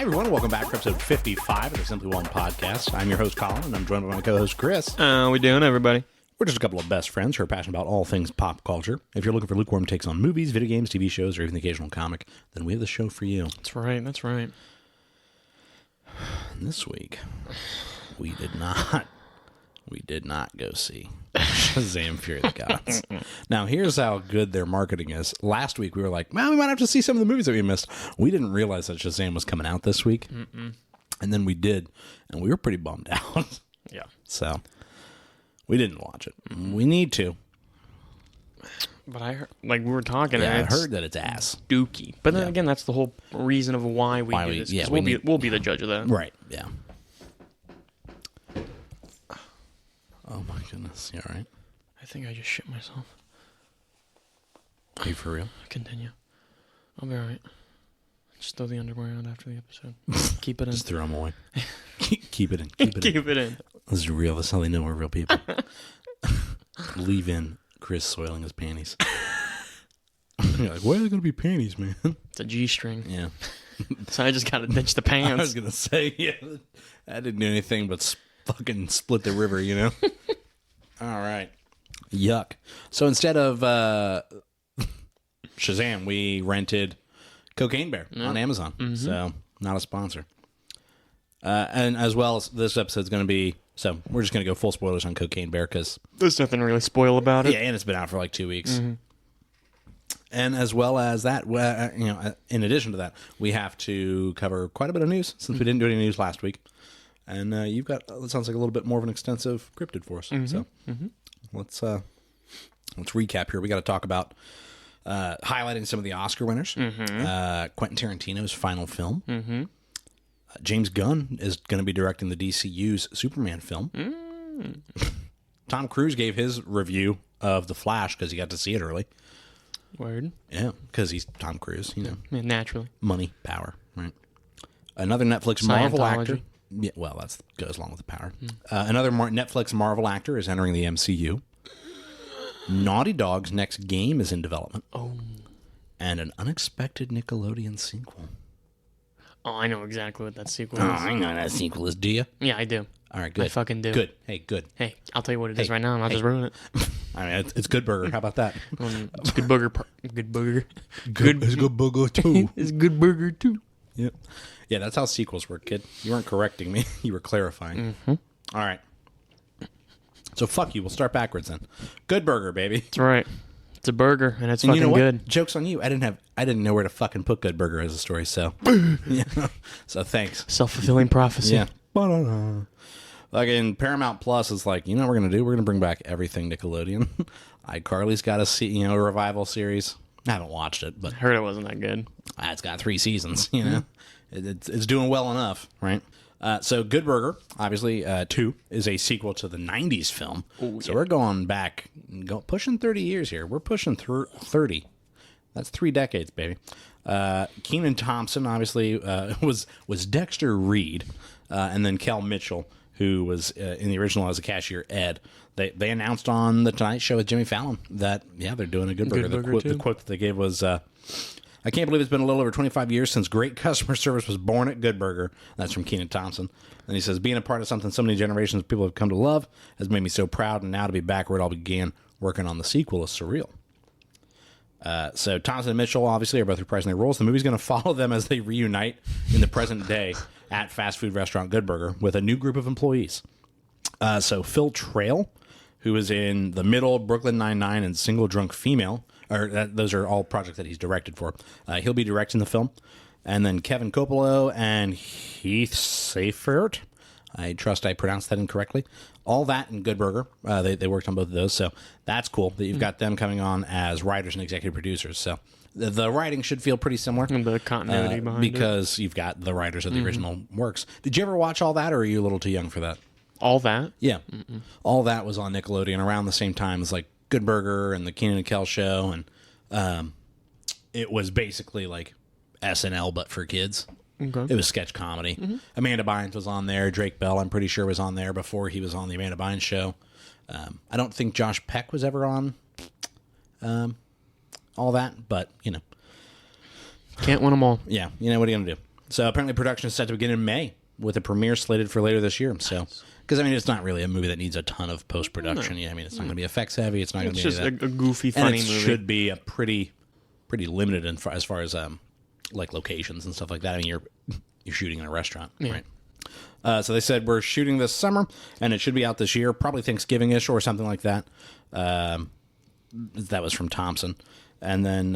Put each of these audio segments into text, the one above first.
everyone. Welcome back for episode 55 of the Simply One podcast. I'm your host, Colin, and I'm joined by my co-host, Chris. How we doing, everybody? We're just a couple of best friends who are passionate about all things pop culture. If you're looking for lukewarm takes on movies, video games, TV shows, or even the occasional comic, then we have the show for you. That's right, that's right. This week, we did not go see Shazam! Fury of the Gods. Now, here's how good their marketing is. Last week, we were like, well, we might have to see some of the movies that we missed. We didn't realize that Shazam was coming out this week. And then we did, and we were pretty bummed out. Yeah. So, we didn't watch it. We need to. But I heard, like we were talking, Yeah, and I heard that it's ass. dookie. But then Yeah. again, that's the whole reason of why we do this. yeah, 'Cause we we'll be the judge of that. Right, yeah. Oh my goodness, you all right? I think I just shit myself. Are you for real? Continue. I'll be alright. Just throw the underwear out after the episode. Keep it in. Just throw them away. Keep it in. Keep it in. Keep it in. This is real. That's how they know we're real people. Leave in Chris soiling his panties. You're like, why are there going to be panties, man? It's a G-string. Yeah. So I just gotta ditch the pants. I was going to say, yeah, I didn't do anything but fucking split the river, you know? All right. Yuck. So instead of Shazam, we rented Cocaine Bear on Amazon. So, not a sponsor. And as well as this episode's going to be, so we're just going to go full spoilers on Cocaine Bear because... There's nothing to really spoil about it. Yeah, and it's been out for like 2 weeks. And as well as that, in addition to that, we have to cover quite a bit of news since we didn't do any news last week. And you've got, it sounds like a little bit more of an extensive cryptid for us. So let's recap here. We got to talk about highlighting some of the Oscar winners. Quentin Tarantino's final film. James Gunn is going to be directing the DCU's Superman film. Tom Cruise gave his review of The Flash because he got to see it early. Word. Yeah, because he's Tom Cruise, you know. Yeah, naturally. Money, power, right? Another Netflix Marvel actor. Yeah, well, that goes along with the power. Another Netflix Marvel actor is entering the MCU. Naughty Dog's next game is in development. Oh. And an unexpected Nickelodeon sequel. Oh, I know exactly what that sequel Oh, is. I know that sequel is, do you? Yeah, I do. All right, good. I fucking do. Good. Hey, good. Hey, I'll tell you what it is right now, and I'll just ruin it. I mean, it's Good Burger. How about that? It's good burger. Good burger. It's Good Burger, too. It's good burger, too. Yep. Yeah, that's how sequels work, kid. You weren't correcting me. You were clarifying. All right. So fuck you. We'll start backwards then. Good Burger, baby. That's right. It's a burger, and it's And fucking you know what? good. Joke's on you. I didn't know where to fucking put Good Burger as a story, so yeah. So thanks. Self-fulfilling prophecy. Yeah. Like in Paramount Plus is like, you know what we're gonna do? We're gonna bring back everything Nickelodeon. iCarly's got a revival series. I haven't watched it, but I heard it wasn't that good. it's got 3 seasons. You know, it's doing well enough, right? So Good Burger, obviously, 2 is a sequel to the '90s film. Ooh, so we're going back, pushing 30 years here. We're pushing through 30. That's 3 decades, baby. Kenan Thompson, obviously, was Dexter Reed, and then Kel Mitchell, who was in the original as a cashier, Ed. They announced on the Tonight Show with Jimmy Fallon that, yeah, they're doing a Good Burger. The quote that they gave was, I can't believe it's been a little over 25 years since great customer service was born at Good Burger. That's from Kenan Thompson. And he says, being a part of something so many generations of people have come to love has made me so proud, and now to be back where it all began, working on the sequel is surreal. So Thompson and Mitchell obviously are both reprising their roles. The movie's going to follow them as they reunite in the present day at fast food restaurant Good Burger with a new group of employees. So Phil Trail, who is in The Middle, Brooklyn Nine-Nine, and Single Drunk Female, those are all projects that he's directed for. He'll be directing the film. And then Kevin Coppolo and Heath Seifert. I trust I pronounced that incorrectly. All that in Good Burger. They worked on both of those, so that's cool that you've got them coming on as writers and executive producers. So the writing should feel pretty similar. And the continuity behind because you've got the writers of the original works. Did you ever watch All That, or are you a little too young for that? All that? Yeah. All That was on Nickelodeon around the same time as like Good Burger and the Kenan and Kel Show, and it was basically like SNL but for kids. Okay. It was sketch comedy. Amanda Bynes was on there. Drake Bell, I'm pretty sure, was on there before he was on the Amanda Bynes show. I don't think Josh Peck was ever on All That, but, you know. Can't win them all. Yeah, you know, what are you going to do? So apparently production is set to begin in May with a premiere slated for later this year. So, because I mean, it's not really a movie that needs a ton of post production. Yeah, I mean, it's not going to be effects heavy. It's not going to be It's just any of a goofy, funny and it movie. should be a pretty limited as far as like locations and stuff like that. I mean, you're shooting in a restaurant, right? So they said we're shooting this summer, and it should be out this year, probably Thanksgiving-ish or something like that. That was from Thompson. And then,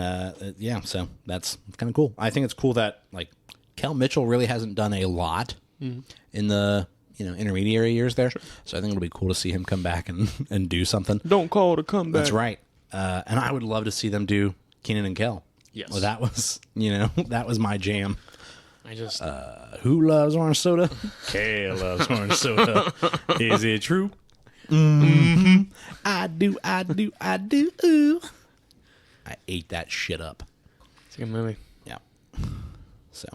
so that's kind of cool. I think it's cool that, like, Kel Mitchell really hasn't done a lot in the, intermediary years there. Sure. So I think it'll be cool to see him come back and do something. Don't call it a comeback. That's right. And I would love to see them do Keenan and Kel. Yes. Well, that was, that was my jam. I just... Who loves orange soda? Kel loves orange soda. Is it true? Mm-hmm. I do. Ooh. I ate that shit up. It's a good movie. Yeah. So,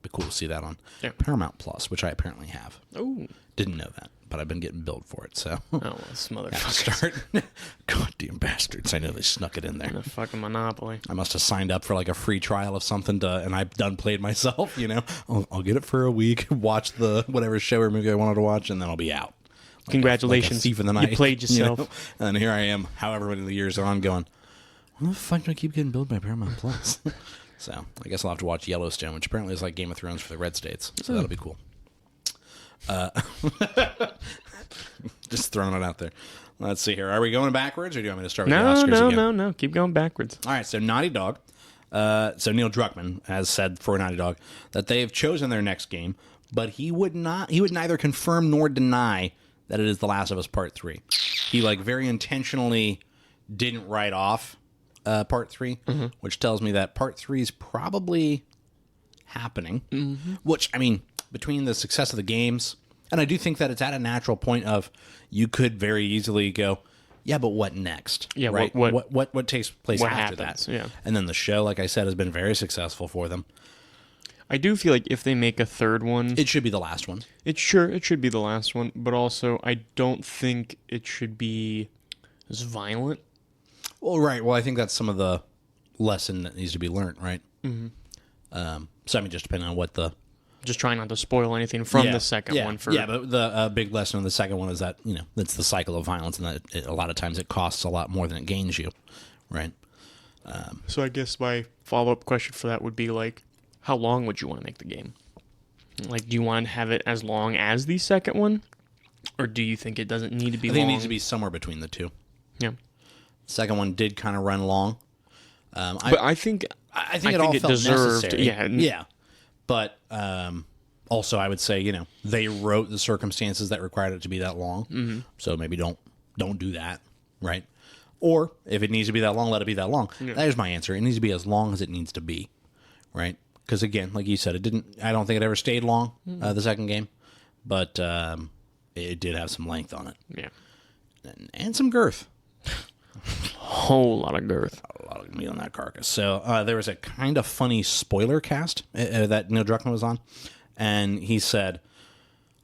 be cool to see that on Paramount Plus, which I apparently have. Oh. Didn't know that, but I've been getting billed for it, so. Oh, well, this motherfucker. Start. Goddamn bastards. I know they snuck it in there. A fucking monopoly. I must have signed up for like a free trial of something and I've done played myself, I'll get it for a week, watch the whatever show or movie I wanted to watch, and then I'll be out. Congratulations. Like a thief in the night. You played yourself. And here I am, however many of the years are on, going, why the fuck do I keep getting billed by Paramount Plus? So I guess I'll have to watch Yellowstone, which apparently is like Game of Thrones for the red states. So that'll be cool. Just throwing it out there. Let's see here. Are we going backwards, or do you want me to start with the Oscars again? No. Keep going backwards. All right, so Naughty Dog. So Neil Druckmann has said for Naughty Dog that they have chosen their next game, but he would neither confirm nor deny that it is The Last of Us Part 3. He very intentionally didn't write off Part 3, which tells me that Part 3 is probably happening, which, I mean, between the success of the games, and I do think that it's at a natural point of you could very easily go, yeah, but what next? Yeah, right? What takes place after happens? that? Yeah. And then the show, like I said, has been very successful for them. I do feel like if they make a third one... It should be the last one. It should be the last one, but also I don't think it should be as violent. Well, right. Well, I think that's some of the lesson that needs to be learned, right? Mm-hmm. So, I mean, just depending on what the... Just trying not to spoil anything from the second one. But the big lesson of the second one is that, it's the cycle of violence, and that a lot of times it costs a lot more than it gains you, right? So I guess my follow-up question for that would be, how long would you want to make the game? Do you want to have it as long as the second one? Or do you think it doesn't need to be long? I think it needs to be somewhere between the two. Yeah. The second one did kind of run long. But I think it all felt deserved. necessary. Yeah. But also, I would say, they wrote the circumstances that required it to be that long. Mm-hmm. So maybe don't do that, right? Or if it needs to be that long, let it be that long. Yeah. That is my answer. It needs to be as long as it needs to be, right? Because again, like you said, I don't think it ever stayed long, the second game, but it did have some length on it. Yeah. And some girth. Whole lot of girth. A lot of meat on that carcass. So there was a kind of funny spoiler cast that Neil Druckmann was on, and he said,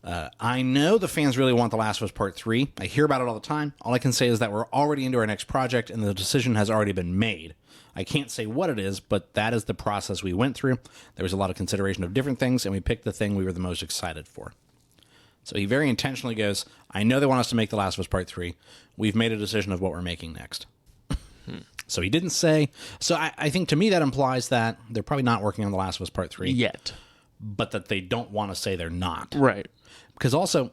I know the fans really want The Last of Us Part 3. I hear about it all the time. All I can say is that we're already into our next project, and the decision has already been made. I can't say what it is, but that is the process we went through. There was a lot of consideration of different things, and we picked the thing we were the most excited for. So he very intentionally goes, I know they want us to make The Last of Us Part 3. We've made a decision of what we're making next. So he didn't say... So I think to me that implies that they're probably not working on The Last of Us Part 3. Yet. But that they don't want to say they're not. Right. Because also,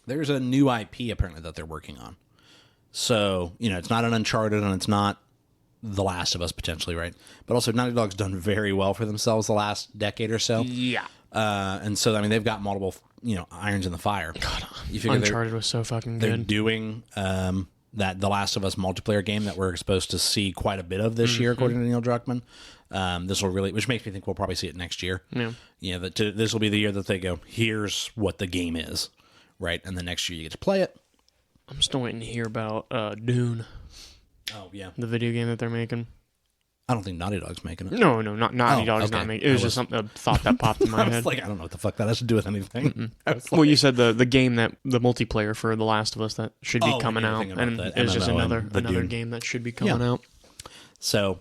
there's a new IP apparently that they're working on. So, it's not an Uncharted and it's not The Last of Us potentially, right? But also Naughty Dog's done very well for themselves the last decade or so. Yeah. And so, I mean, they've got multiple, irons in the fire. God, Uncharted was so fucking good. They're doing that The Last of Us multiplayer game that we're supposed to see quite a bit of this year, according to Neil Druckmann. This will really, which makes me think we'll probably see it next year. Yeah. This will be the year that they go, here's what the game is, right? And the next year you get to play it. I'm still waiting to hear about Dune. Oh, yeah. The video game that they're making. I don't think Naughty Dog's making it. No, not Naughty Dog's not making it. It was just a thought that popped in my head. I don't know what the fuck that has to do with anything. Well, you said the game the multiplayer for The Last of Us that should be coming out, and it's just another game that should be coming out. So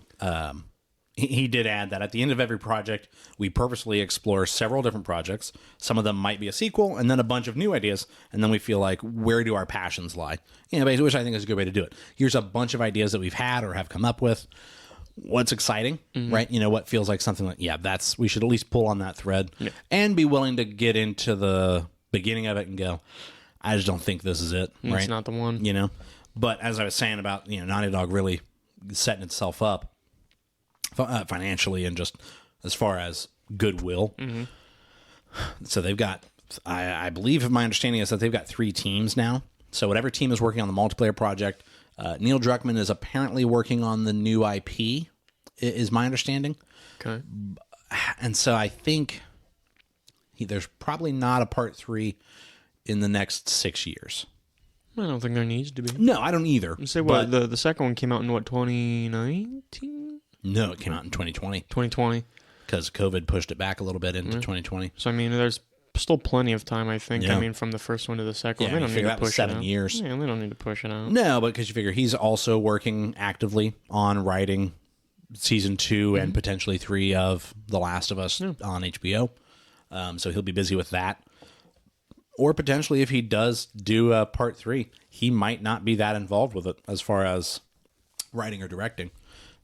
he did add that at the end of every project, we purposely explore several different projects. Some of them might be a sequel, and then a bunch of new ideas, and then we feel like, where do our passions lie? Basically, which I think is a good way to do it. Here's a bunch of ideas that we've had or have come up with. What's exciting, right? What feels like something like, we should at least pull on that thread and be willing to get into the beginning of it and go, I just don't think this is it, right? It's not the one. But as I was saying about, Naughty Dog really setting itself up financially and just as far as goodwill. So they've got, I believe my understanding is that they've got 3 teams now. So whatever team is working on the multiplayer project, Neil Druckmann is apparently working on the new IP, is my understanding. Okay. And so I think there's probably not a part 3 in the next 6 years. I don't think there needs to be. No, I don't either. Say what? The second one came out in what, 2019? No, it came out in 2020. 2020. Because COVID pushed it back a little bit into 2020. So, there's still plenty of time, I think. Yeah. From the first one to the second one. Yeah, They don't need to push 7 it out. years. Yeah, they don't need to push it out. No, but because you figure he's also working actively on writing season 2 and potentially 3 of The Last of Us on HBO. So he'll be busy with that. Or potentially, if he does do a part 3, he might not be that involved with it as far as writing or directing.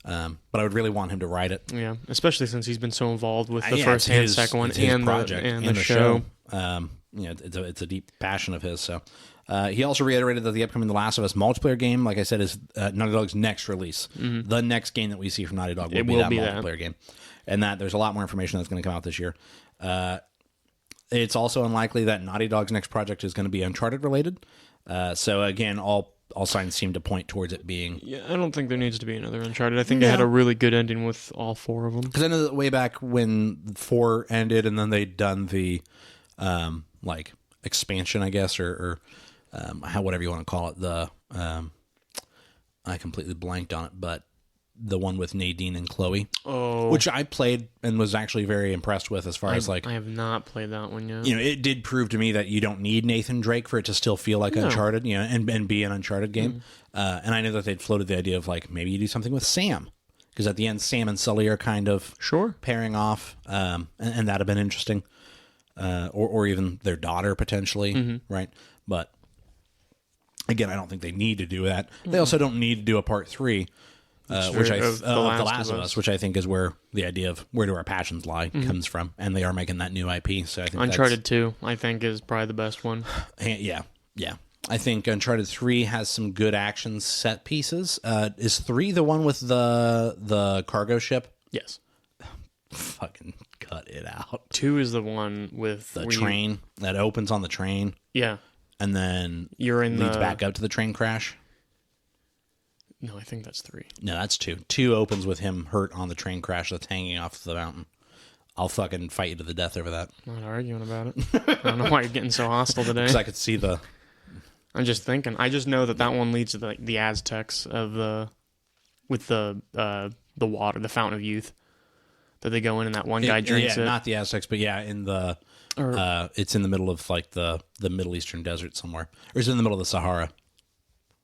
But I would really want him to write it. Yeah, especially since he's been so involved with the first and second one and the show. It's a deep passion of his. So he also reiterated that the upcoming The Last of Us multiplayer game, like I said, is Naughty Dog's next release. The next game that we see from Naughty Dog will be that multiplayer game. And that there's a lot more information that's going to come out this year. It's also unlikely that Naughty Dog's next project is going to be Uncharted related. So again, all signs seem to point towards it being. Yeah, I don't think there needs to be another Uncharted. I think it had a really good ending with all 4 of them. Because I know that way back when 4 ended, and then they'd done the expansion, I guess, or whatever you want to call it. The I completely blanked on it, but the one with Nadine and Chloe, which I played and was actually very impressed with. As far as I have not played that one yet. It did prove to me that you don't need Nathan Drake for it to still feel like Uncharted, and be an Uncharted game. And I knew that they'd floated the idea of maybe you do something with Sam, because at the end Sam and Sully are kind of pairing off, and that'd have been interesting, or even their daughter potentially, right? But again, I don't think they need to do that. They also don't need to do a part 3. Which The Last of Us, which I think is where the idea of where do our passions lie comes from, and they are making that new IP. So I think Uncharted 2, I think, is probably the best one. Yeah. I think Uncharted 3 has some good action set pieces. Is 3 the one with the cargo ship? Yes. Fucking cut it out. 2 is the one with the train that opens on the train. Yeah. And then you're leads back up to the train crash. No, I think that's 3. No, that's 2. 2 opens with him hurt on the train crash that's hanging off the mountain. I'll fucking fight you to the death over that. I'm not arguing about it. I don't know why you're getting so hostile today. Because I could see the... I'm just thinking. I just know that one leads to the Aztecs with the water, the Fountain of Youth, that they go in and that one guy drinks it. Not the Aztecs, but in the... it's in the middle of the Middle Eastern desert somewhere. Or is it in the middle of the Sahara?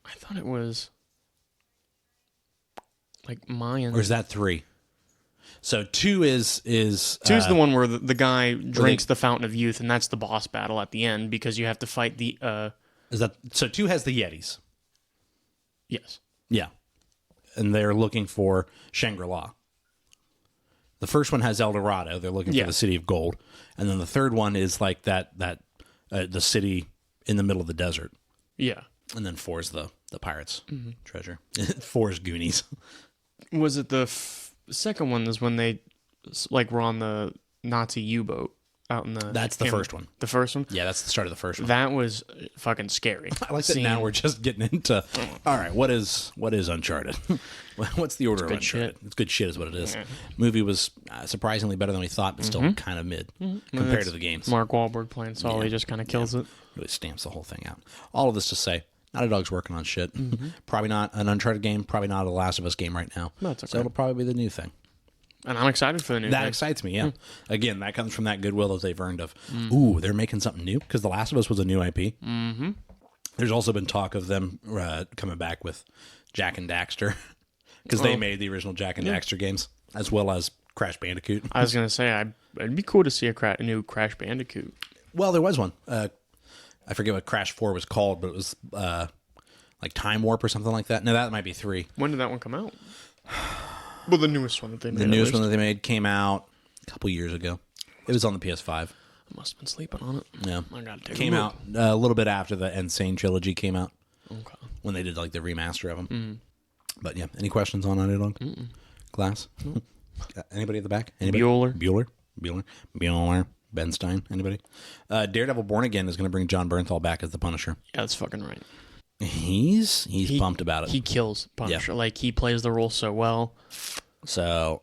I thought it was... Mayan. Or is that 3? So 2 is 2 is the one where the guy drinks the Fountain of Youth, and that's the boss battle at the end, because you have to fight the... Is that so? 2 has the Yetis. Yes. Yeah. And they're looking for Shangri-La. The first one has El Dorado. They're looking for the City of Gold. And then the third one is the city in the middle of the desert. Yeah. And then 4 is the pirates' treasure. 4 is Goonies. Was it the second one is when they were on the Nazi U-boat out in the... That's the first one. The first one? Yeah, that's the start of the first one. That was fucking scary. I like that now we're just getting into... All right, what is Uncharted? What's the order of Uncharted? It's good shit is what it is. Yeah. Movie was surprisingly better than we thought, but still kind of mid compared to the games. Mark Wahlberg playing Sully just kind of kills it. Really stamps the whole thing out. All of this to say, Naughty Dog's working on shit. Probably not an Uncharted game, probably not a Last of Us game right now. That's okay. So it'll probably be the new thing. And I'm excited for the new thing. That excites me, yeah. Again, that comes from that goodwill that they've earned of, ooh, they're making something new? Because The Last of Us was a new IP. There's also been talk of them coming back with Jack and Daxter. because they made the original Jack and Daxter games as well as Crash Bandicoot. I was gonna say it'd be cool to see a new Crash Bandicoot. Well, there was one. I forget what Crash 4 was called, but it was like Time Warp or something like that. No, that might be 3. When did that one come out? Well, the newest one that they made. The newest one that they made came out a couple years ago. It was on the PS5. I must have been sleeping on it. Yeah. I gotta take Came a out a little bit after the Insane trilogy came out. Okay. When they did like the remaster of them. But yeah, any questions on Naughty Dog? Glass? Anybody at the back? Anybody? Bueller. Ben Stein? Anybody? Daredevil Born Again is going to bring John Bernthal back as the Punisher. Yeah, that's fucking right. He's pumped about it. He kills Punisher. Like, he plays the role so well. So,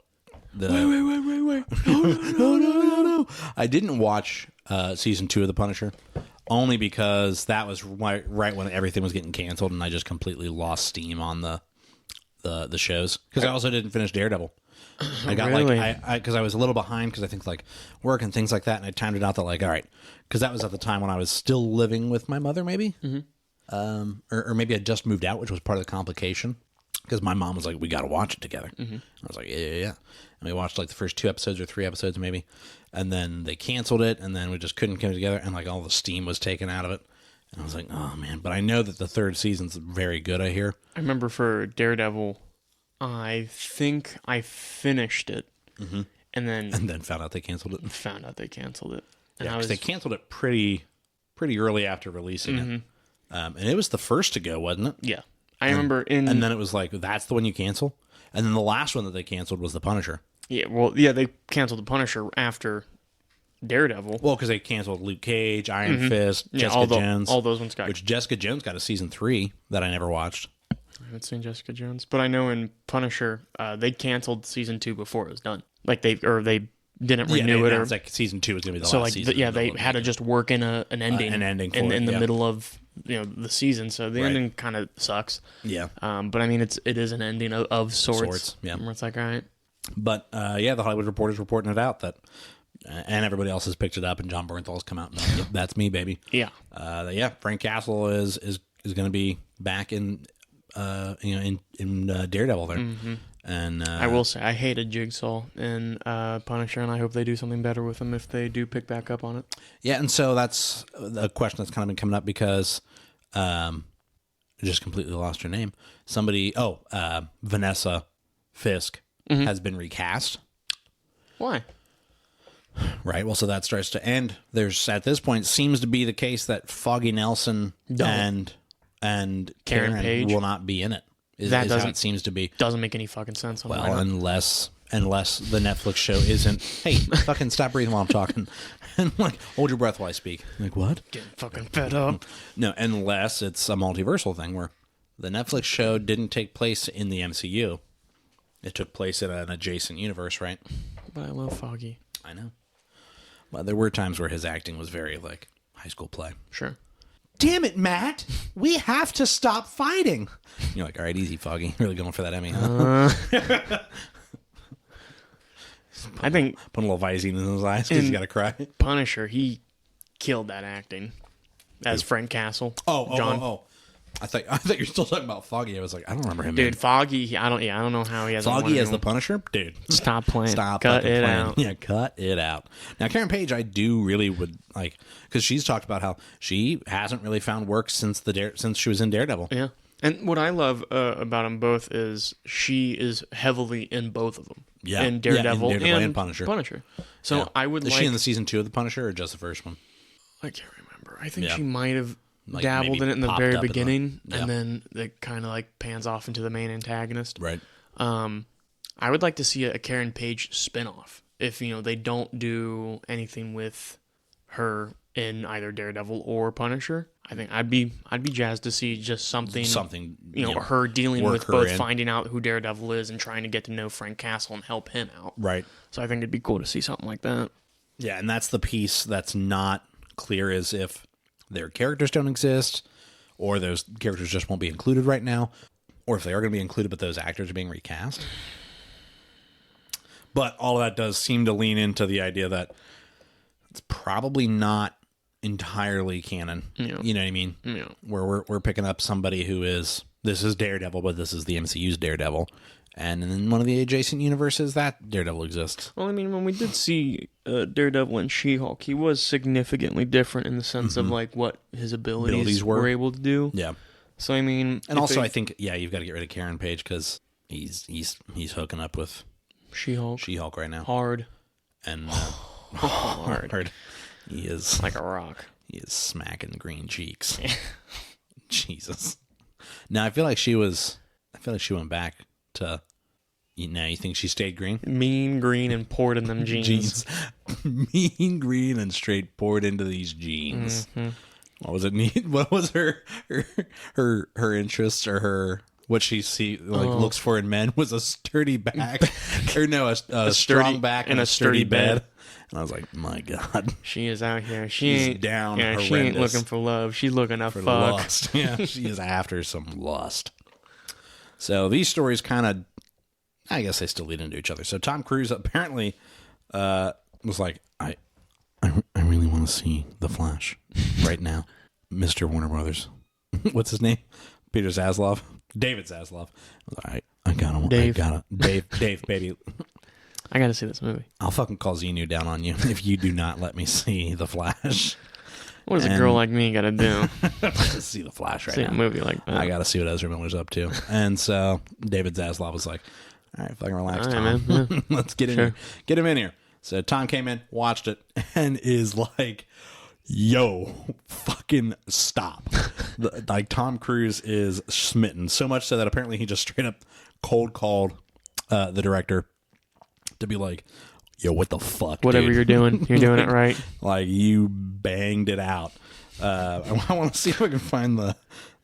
Wait. No. I didn't watch season 2 of The Punisher only because that was right when everything was getting canceled, and I just completely lost steam on the shows because I also didn't finish Daredevil. I got really? because I was a little behind because I think like work and things like that, and I timed it out that like all right, because that was at the time when I was still living with my mother, maybe, or maybe I just moved out, which was part of the complication. Because my mom was like, we got to watch it together. I was like, yeah. And we watched like the first 2 episodes or 3 episodes maybe. And then they canceled it. And then we just couldn't come together. And like all the steam was taken out of it. And I was like, oh man. But I know that the 3rd season's very good, I hear. I remember for Daredevil, I think I finished it. And then found out they canceled it. And Yeah, because they canceled it pretty early after releasing it. And it was the first to go, wasn't it? Yeah. I remember and then it was like, that's the one you cancel? And then the last one that they canceled was The Punisher. Yeah, well, yeah, they canceled The Punisher after Daredevil. Well, because they canceled Luke Cage, Iron Fist, Jessica Jones. All those ones got... Which Jessica Jones got a season 3 that I never watched. I haven't seen Jessica Jones. But I know in Punisher, they canceled season 2 before it was done. Like, they didn't renew it. Or like season 2 was going to be the so last like, season. they had to just work in an ending. An ending for in it, the middle of the season. So the ending kind of sucks. Yeah. But I mean, it is an ending of sorts. Yeah. Where it's like, all right. But the Hollywood Reporter's reporting it out that, and everybody else has picked it up, and John Bernthal's come out and yep, that's me, baby. Yeah. Frank Castle is going to be back in Daredevil there. And I will say I hated Jigsaw in Punisher, and I hope they do something better with him if they do pick back up on it. Yeah, and so that's a question that's kind of been coming up because I just completely lost her name. Vanessa Fisk has been recast. Why? Right. Well, so that starts to end. There's at this point seems to be the case that Foggy Nelson and Karen Page will not be in it. Is how it seems to be. Doesn't make any fucking sense. Well, unless the Netflix show isn't. Hey, fucking stop breathing while I'm talking. And like, hold your breath while I speak. Like what? Getting fucking fed up. No, unless it's a multiversal thing where the Netflix show didn't take place in the MCU. It took place in an adjacent universe, right? But I love Foggy. I know. But there were times where his acting was very like high school play. Sure. Damn it, Matt! We have to stop fighting. You're like, all right, easy, Foggy. Really going for that Emmy, huh? I think putting a little Visine in his eyes because you got to cry. Punisher, he killed that acting as Frank Castle. Oh. I thought you were still talking about Foggy. I was like, I don't remember him. Dude, Foggy, I don't know how he has Foggy as the Punisher? Dude. Stop playing. Cut it playing. out. Yeah, cut it out. Now, Karen Page, I do really would like, because she's talked about how she hasn't really found work since she was in Daredevil. Yeah. And what I love about them both is she is heavily in both of them. Yeah. In Daredevil, and Punisher. So I would Is she in the season 2 of the Punisher or just the first one? I can't remember. I think she might have like dabbled in it in the very beginning, yeah. and then it kind of like pans off into the main antagonist. Right. I would like to see a Karen Page spinoff if they don't do anything with her in either Daredevil or Punisher. I think I'd be jazzed to see just something her dealing with both finding out who Daredevil is and trying to get to know Frank Castle and help him out. Right. So I think it'd be cool to see something like that. Yeah, and that's the piece that's not clear is if their characters don't exist, or those characters just won't be included right now, or if they are going to be included but those actors are being recast. But all of that does seem to lean into the idea that it's probably not entirely canon. Yeah. You know what I mean? Yeah. Where we're picking up somebody who is, this is Daredevil, but this is the MCU's Daredevil. And in one of the adjacent universes, that Daredevil exists. Well, I mean, when we did see Daredevil and She-Hulk, he was significantly different in the sense of like what his abilities were able to do. Yeah. So I mean, and also I think you've got to get rid of Karen Page because he's hooking up with She-Hulk right now. Hard. And hard. He is like a rock. He is smacking green cheeks. Jesus. Now I feel like she went back to. You think she stayed green? Mean green and poured in them jeans. Mean green and straight poured into these jeans. Mm-hmm. What was it? What was her interests or her what she looks for in men was a sturdy back or no a strong back and a sturdy bed. And I was like, my God, she is out here. She's ain't down. Yeah, she ain't looking for love. She's looking for fuck. Lust. Yeah, she is after some lust. So these stories kind of. I guess they still lead into each other. So Tom Cruise apparently was like, I really want to see The Flash right now. Mr. Warner Brothers. What's his name? Peter Zaslav? David Zaslav. I gotta, Dave, baby. I gotta see this movie. I'll fucking call Xenu down on you if you do not let me see The Flash. What does a girl like me gotta do? To see The Flash right now. See a movie like that. I gotta see what Ezra Miller's up to. And so David Zaslav was like, all right, fucking relax, Tom. Man. Let's get in here. Get him in here. So Tom came in, watched it, and is like, yo, fucking stop. Like, Tom Cruise is smitten. So much so that apparently he just straight up cold called the director to be like, yo, what the fuck, whatever dude? You're doing it right. Like, you banged it out. I want to see if I can find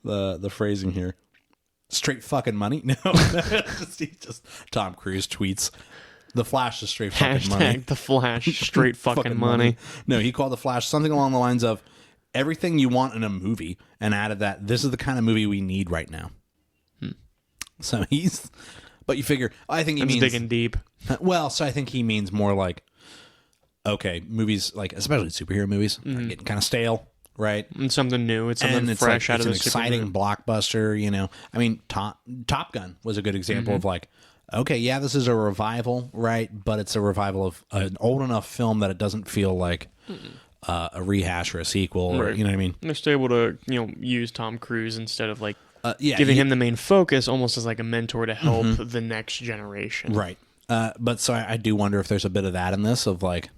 the phrasing here. Straight fucking money? No. just Tom Cruise tweets. The Flash is straight fucking money. The Flash, straight fucking money. No, he called The Flash something along the lines of everything you want in a movie and added that this is the kind of movie we need right now. So but you figure, I think he means digging deep. Well, so I think he means more like, okay, movies, like especially superhero movies, are getting kind of stale. Right, and something new. It's something fresh out of the exciting blockbuster. You know, I mean, Top Gun was a good example of like, okay, yeah, this is a revival, right? But it's a revival of an old enough film that it doesn't feel like a rehash or a sequel. Or, you know what I mean? They're still able to use Tom Cruise instead of like giving him the main focus, almost as like a mentor to help the next generation. Right. But so I do wonder if there's a bit of that in this. Of like,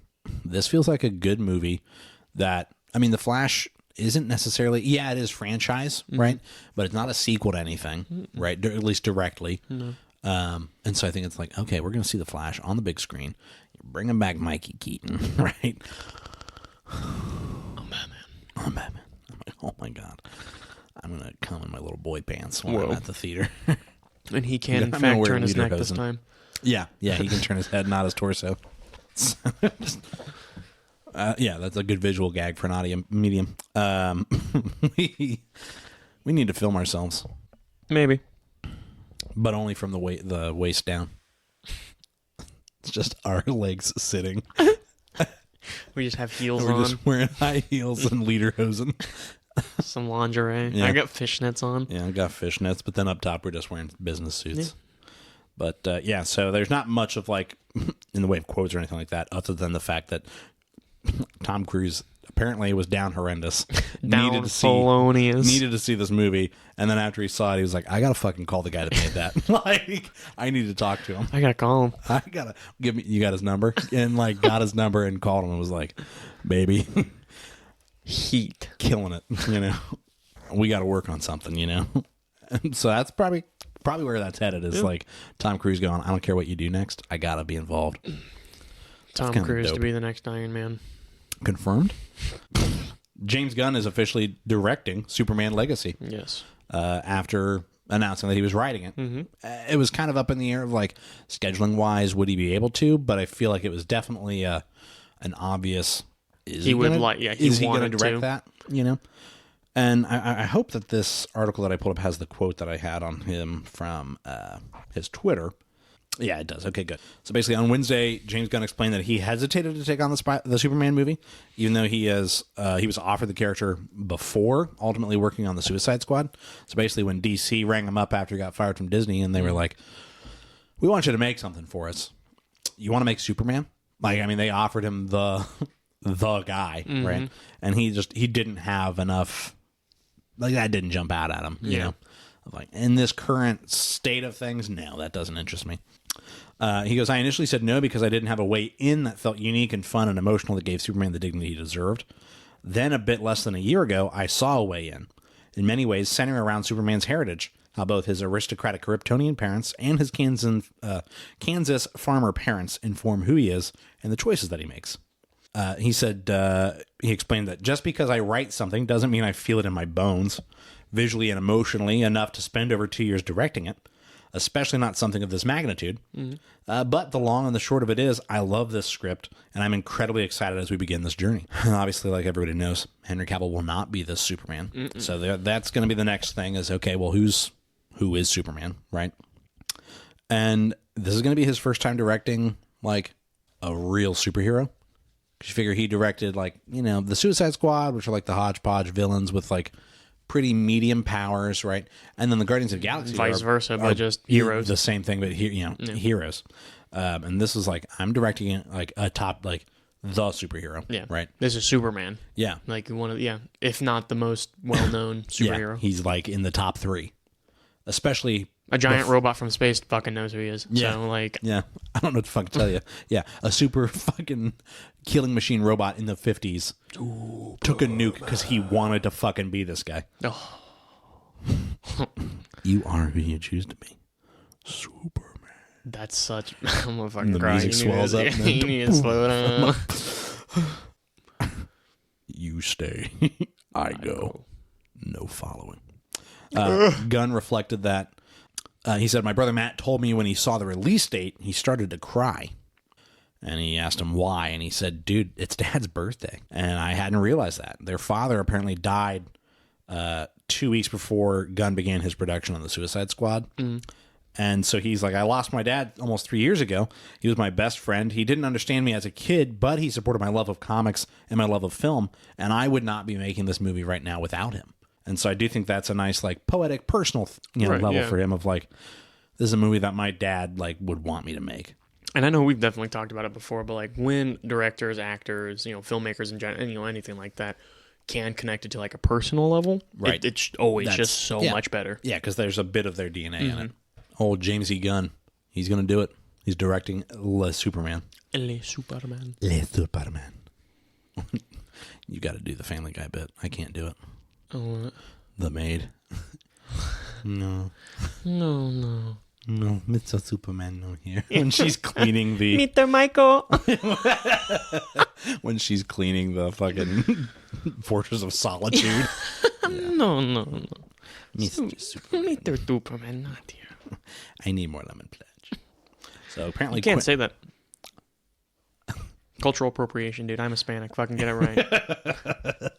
this feels like a good movie that. I mean, The Flash isn't necessarily... Yeah, it is franchise, right? But it's not a sequel to anything, right? At least directly. And so I think it's like, okay, we're going to see The Flash on the big screen. You're bringing back Mikey Keaton, right? I'm Batman. I'm like, oh, my God. I'm going to come in my little boy pants when I'm at the theater. And he can, in fact, turn his neck this time. Yeah, he can turn his head, not his torso. Yeah, that's a good visual gag for an audio medium. We need to film ourselves. Maybe. But only from the waist down. It's just our legs sitting. We just have heels We're on. just wearing high heels and lederhosen. Some lingerie. Yeah. I got fishnets on. Yeah, I got fishnets, but then up top we're just wearing business suits. Yeah. But so there's not much of like, in the way of quotes or anything like that, other than the fact that Tom Cruise apparently was down horrendous. Needed to see this movie, and then after he saw it, he was like, "I gotta fucking call the guy that made that. Like, I need to talk to him. I gotta call him. I gotta give me. You got his number?" And like, got his number and called him and was like, "Baby, heat, killing it. You know, we got to work on something. You know." And so that's probably where that's headed. Is like Tom Cruise going, "I don't care what you do next. I gotta be involved." Tom Cruise to be the next Iron Man. Confirmed. James Gunn is officially directing Superman Legacy. Yes. After announcing that he was writing it. It was kind of up in the air of like scheduling wise, would he be able to? But I feel like it was definitely an obvious. Is he going to direct that? You know. And I hope that this article that I pulled up has the quote that I had on him from his Twitter. Yeah, it does. Okay, good. So basically, on Wednesday, James Gunn explained that he hesitated to take on the Superman movie, even though he was offered the character before ultimately working on the Suicide Squad. So basically, when DC rang him up after he got fired from Disney, and they were like, we want you to make something for us. You want to make Superman? Like, I mean, they offered him the guy, right? And he didn't have enough, like, that didn't jump out at him, you know? Like, in this current state of things, no, that doesn't interest me. He goes, I initially said no because I didn't have a way in that felt unique and fun and emotional that gave Superman the dignity he deserved. Then, a bit less than a year ago, I saw a way in many ways centering around Superman's heritage, how both his aristocratic Kryptonian parents and his Kansas farmer parents inform who he is and the choices that he makes. He said, he explained that just because I write something doesn't mean I feel it in my bones, visually and emotionally, enough to spend over 2 years directing it, especially not something of this magnitude. But the long and the short of it is, I love this script, and I'm incredibly excited as we begin this journey. Obviously, like everybody knows, Henry Cavill will not be this Superman. So that's going to be the next thing is, okay, well, who is Superman, right? And this is going to be his first time directing, like, a real superhero. Because you figure he directed, like, you know, the Suicide Squad, which are like the hodgepodge villains with, like, pretty medium powers, right? And then the Guardians of the Galaxy Vice versa, but just heroes. The same thing, but heroes. And this is like, I'm directing like a top, like, the superhero. Yeah. Right? This is Superman. Yeah. Like one of, if not the most well-known superhero. Yeah, he's like in the top 3. Especially a giant robot from space fucking knows who he is. Yeah. So, like... Yeah. I don't know what to fucking tell you. Yeah. A super fucking killing machine robot in the 50s took a nuke because he wanted to fucking be this guy. Oh. You are who you choose to be. Superman. That's such... I'm gonna fucking the cry. music swells up. You need to slow down. You stay. I go. No following. Gunn reflected that. He said, my brother Matt told me when he saw the release date, he started to cry. And he asked him why. And he said, dude, it's Dad's birthday. And I hadn't realized that. Their father apparently died 2 weeks before Gunn began his production on the Suicide Squad. And so he's like, I lost my dad almost 3 years ago. He was my best friend. He didn't understand me as a kid, but he supported my love of comics and my love of film. And I would not be making this movie right now without him. And so I do think that's a nice, like, poetic, personal, level for him of, like, this is a movie that my dad, like, would want me to make. And I know we've definitely talked about it before, but, like, when directors, actors, filmmakers in general, anything like that can connect it to, like, a personal level, right? It's always just so much better. Yeah, because there's a bit of their DNA in it. Old James E. Gunn, he's going to do it. He's directing Le Superman. Le Superman. Le Superman. You got to do the Family Guy bit. I can't do it. Oh, the maid. No, Mr. Superman, no here. When she's cleaning the... Mr. Michael. When she's cleaning the fucking Fortress of Solitude. No. Mr. Superman. Mr. Superman, not here. I need more lemon pledge. So apparently... You can't say that. Cultural appropriation, dude. I'm Hispanic. Fucking get it right.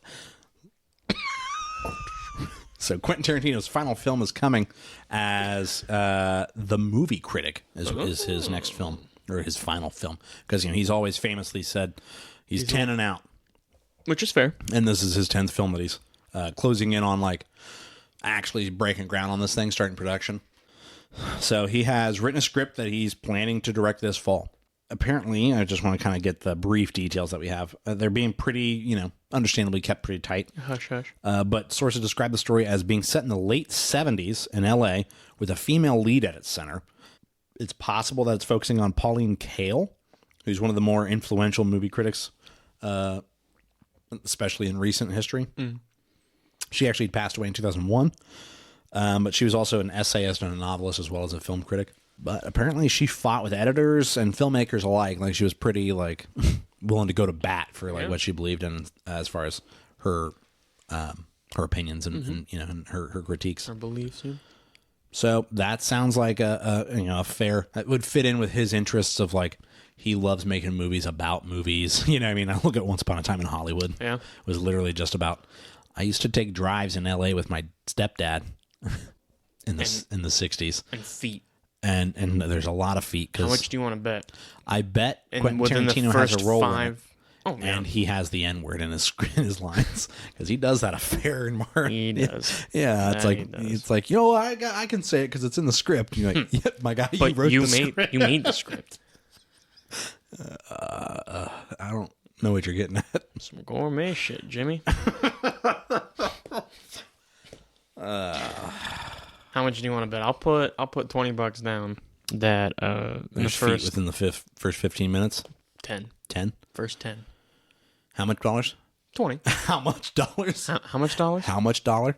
So Quentin Tarantino's final film is coming as The Movie Critic is his next film, or his final film. Because he's always famously said he's 10 and out. Which is fair. And this is his 10th film that he's closing in on, like, actually breaking ground on this thing, starting production. So he has written a script that he's planning to direct this fall. Apparently, I just want to kind of get the brief details that we have. They're being pretty, understandably kept pretty tight. Hush, hush. But sources describe the story as being set in the late 70s in L.A. with a female lead at its center. It's possible that it's focusing on Pauline Kael, who's one of the more influential movie critics, especially in recent history. She actually passed away in 2001, but she was also an essayist and a novelist as well as a film critic. But apparently she fought with editors and filmmakers alike. Like, she was pretty, like, willing to go to bat for, like, what she believed in as far as her opinions and and her critiques. Her beliefs, yeah. So that sounds like a fair... It would fit in with his interests of, like, he loves making movies about movies. I look at Once Upon a Time in Hollywood. Yeah. It was literally just about... I used to take drives in L.A. with my stepdad in the 60s. And feet. And there's a lot of feet. How much do you want to bet? I bet And Quentin within Tarantino the first has a role in it. Oh, man. And he has the N-word in his lines because he does that a fair mark. He does. Yeah, it's That like he does. it's like, I can say it because it's in the script. And you're like, yep, my guy, But you wrote you the made script. you made the script. I don't know what you're getting at. Some gourmet shit, Jimmy. How much do you want to bet? I'll put $20 down that in the There's feet first within the first 15 minutes. 10. 10. First 10. How much dollars? 20. How much dollars? How much dollars? How much dollar?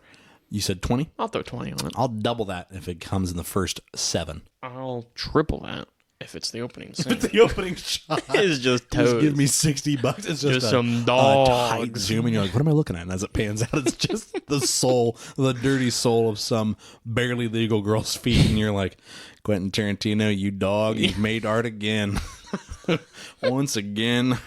You said 20? I'll throw 20 on it. I'll double that if it comes in the first 7. I'll triple that if it's the opening scene. The opening shot. It's just toes. Just give me $60. It's just some a dogs. tight zoom, and you're like, "What am I looking at?" And as it pans out, it's just the dirty soul of some barely legal girl's feet, and you're like, "Quentin Tarantino, you dog! You've made art again. Once again,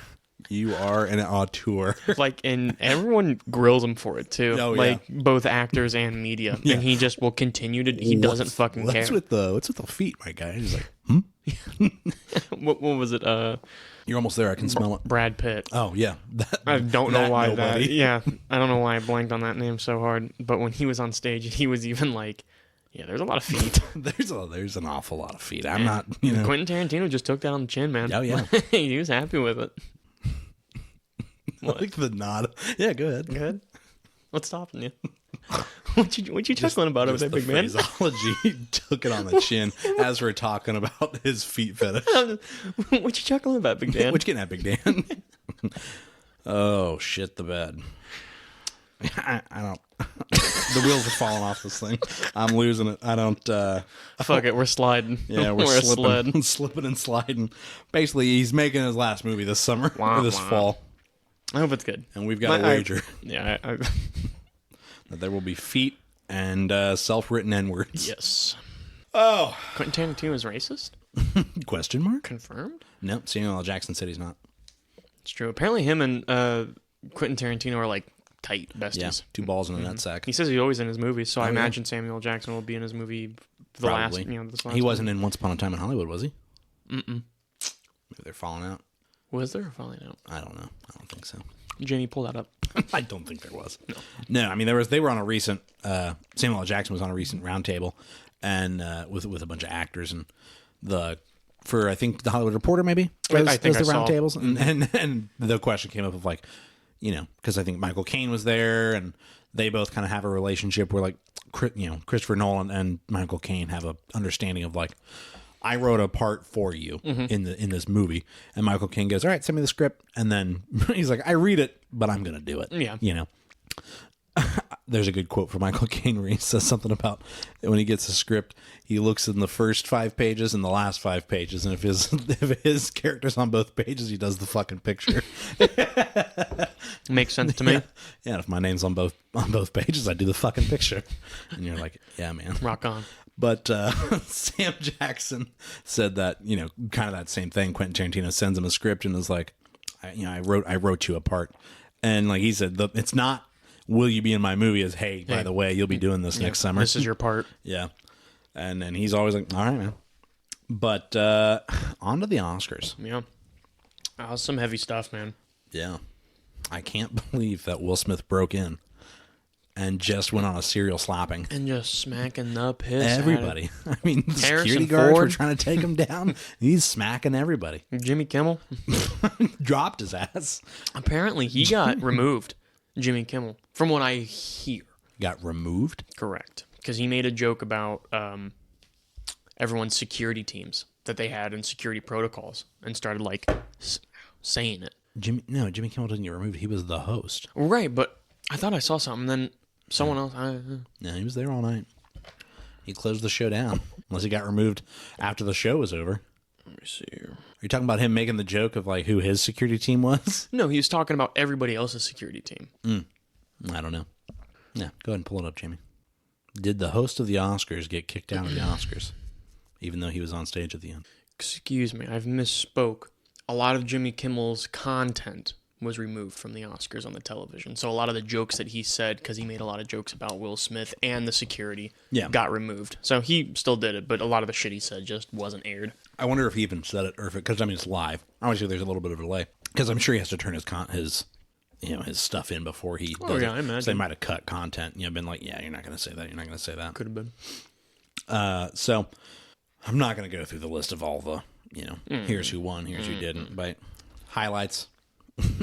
you are an auteur." Like, and everyone grills him for it too. Oh, yeah. Like both actors and media, Yeah. and he just will continue to. He doesn't fucking care. What's with the feet, my guy? He's like, What was it? "You're almost there. I can smell it." Brad Pitt. Oh yeah, I don't know why nobody. that. Yeah, I don't know why I blanked on that name so hard. But when he was on stage, he was even like, "Yeah, there's a lot of feet." There's an awful lot of feet. I'm not, you know. Quentin Tarantino just took that on the chin, man. Oh, yeah. He was happy with it. I like the nod. Yeah, go ahead. Good. What's stopping you? What you chuckling about over there, The big man? phraseology took it on the chin as we're talking about his feet fetish. What you chuckling about, big Dan? What you getting at, Big Dan? Oh, shit the bed. I don't. The wheels are falling off this thing. I'm losing it. I don't. Fuck it, we're sliding. Yeah, we're a sled. slipping, slipping and sliding. Basically, he's making his last movie this summer Wah, or this wah. fall, I hope it's good. and we've got a wager Yeah. that there will be feet and self-written N-words. Yes. Oh, Quentin Tarantino is racist? question mark? Confirmed? No, Samuel L. Jackson said he's not. It's true. Apparently, him and Quentin Tarantino are like tight besties. Yeah, 2 balls in a nutsack. He says he's always in his movies, so I yeah. imagine Samuel L. Jackson will be in his movie. Probably. This last He one. wasn't in Once Upon a Time in Hollywood, was he? Mm-mm. Maybe they're falling out. Was there a falling out? I don't know. I don't think so. Jamie, pull that up. I don't think there was. No, I mean they were on a recent Samuel L. Jackson was on a recent roundtable and with a bunch of actors and I think the Hollywood Reporter maybe I think was the I saw. roundtables and the question came up of like, you know, because I think Michael Caine was there and they both kind of have a relationship where like, you know, Christopher Nolan and Michael Caine have a understanding of like, I wrote a part for you in this movie, and Michael Caine goes, "All right, send me the script," and then he's like, "I read it, but I'm gonna do it." Yeah. You know. There's a good quote from Michael Caine where he says something about when he gets a script, he looks in the first 5 pages and the last 5 pages, and if his character's on both pages, he does the fucking picture. Makes sense to me. Yeah, and if my name's on both pages, I do the fucking picture. And you're like, yeah, man. Rock on. But Sam Jackson said that, you know, kind of that same thing. Quentin Tarantino sends him a script and is like, I wrote you a part. And like he said, it's not, will you be in my movie? As, hey, by the way, you'll be doing this next summer. This is your part. Yeah. And then he's always like, all right, man. But on to the Oscars. Yeah. Some heavy stuff, man. Yeah. I can't believe that Will Smith broke in and just went on a serial slapping. And just smacking the piss Everybody. I mean, the Harrison security guards were Ford. trying to take him down. He's smacking everybody. Jimmy Kimmel. Dropped his ass. Apparently, he got removed. Jimmy Kimmel, from what I hear. Got removed? Correct. Because he made a joke about everyone's security teams that they had and security protocols and started like saying it. Jimmy Kimmel didn't get removed. He was the host. Right, but I thought I saw something. Then someone else. No, he was there all night. He closed the show down. Unless he got removed after the show was over. Let me see here. Are you talking about him making the joke of like who his security team was? No, he was talking about everybody else's security team. I don't know. Yeah, go ahead and pull it up, Jamie. Did the host of the Oscars get kicked out of the Oscars, even though he was on stage at the end? Excuse me, I've misspoke. A lot of Jimmy Kimmel's content was removed from the Oscars on the television. So a lot of the jokes that he said, because he made a lot of jokes about Will Smith and the security, got removed. So he still did it, but a lot of the shit he said just wasn't aired. I wonder if he even said it, or if because I mean it's live. Obviously, there's a little bit of a delay. because I'm sure he has to turn his his stuff in before he does yeah, it. I imagine. So they might have cut content, been like, yeah, you're not going to say that. You're not going to say that. Could have been. So I'm not going to go through the list of all the, here's who won, here's who didn't, but highlights,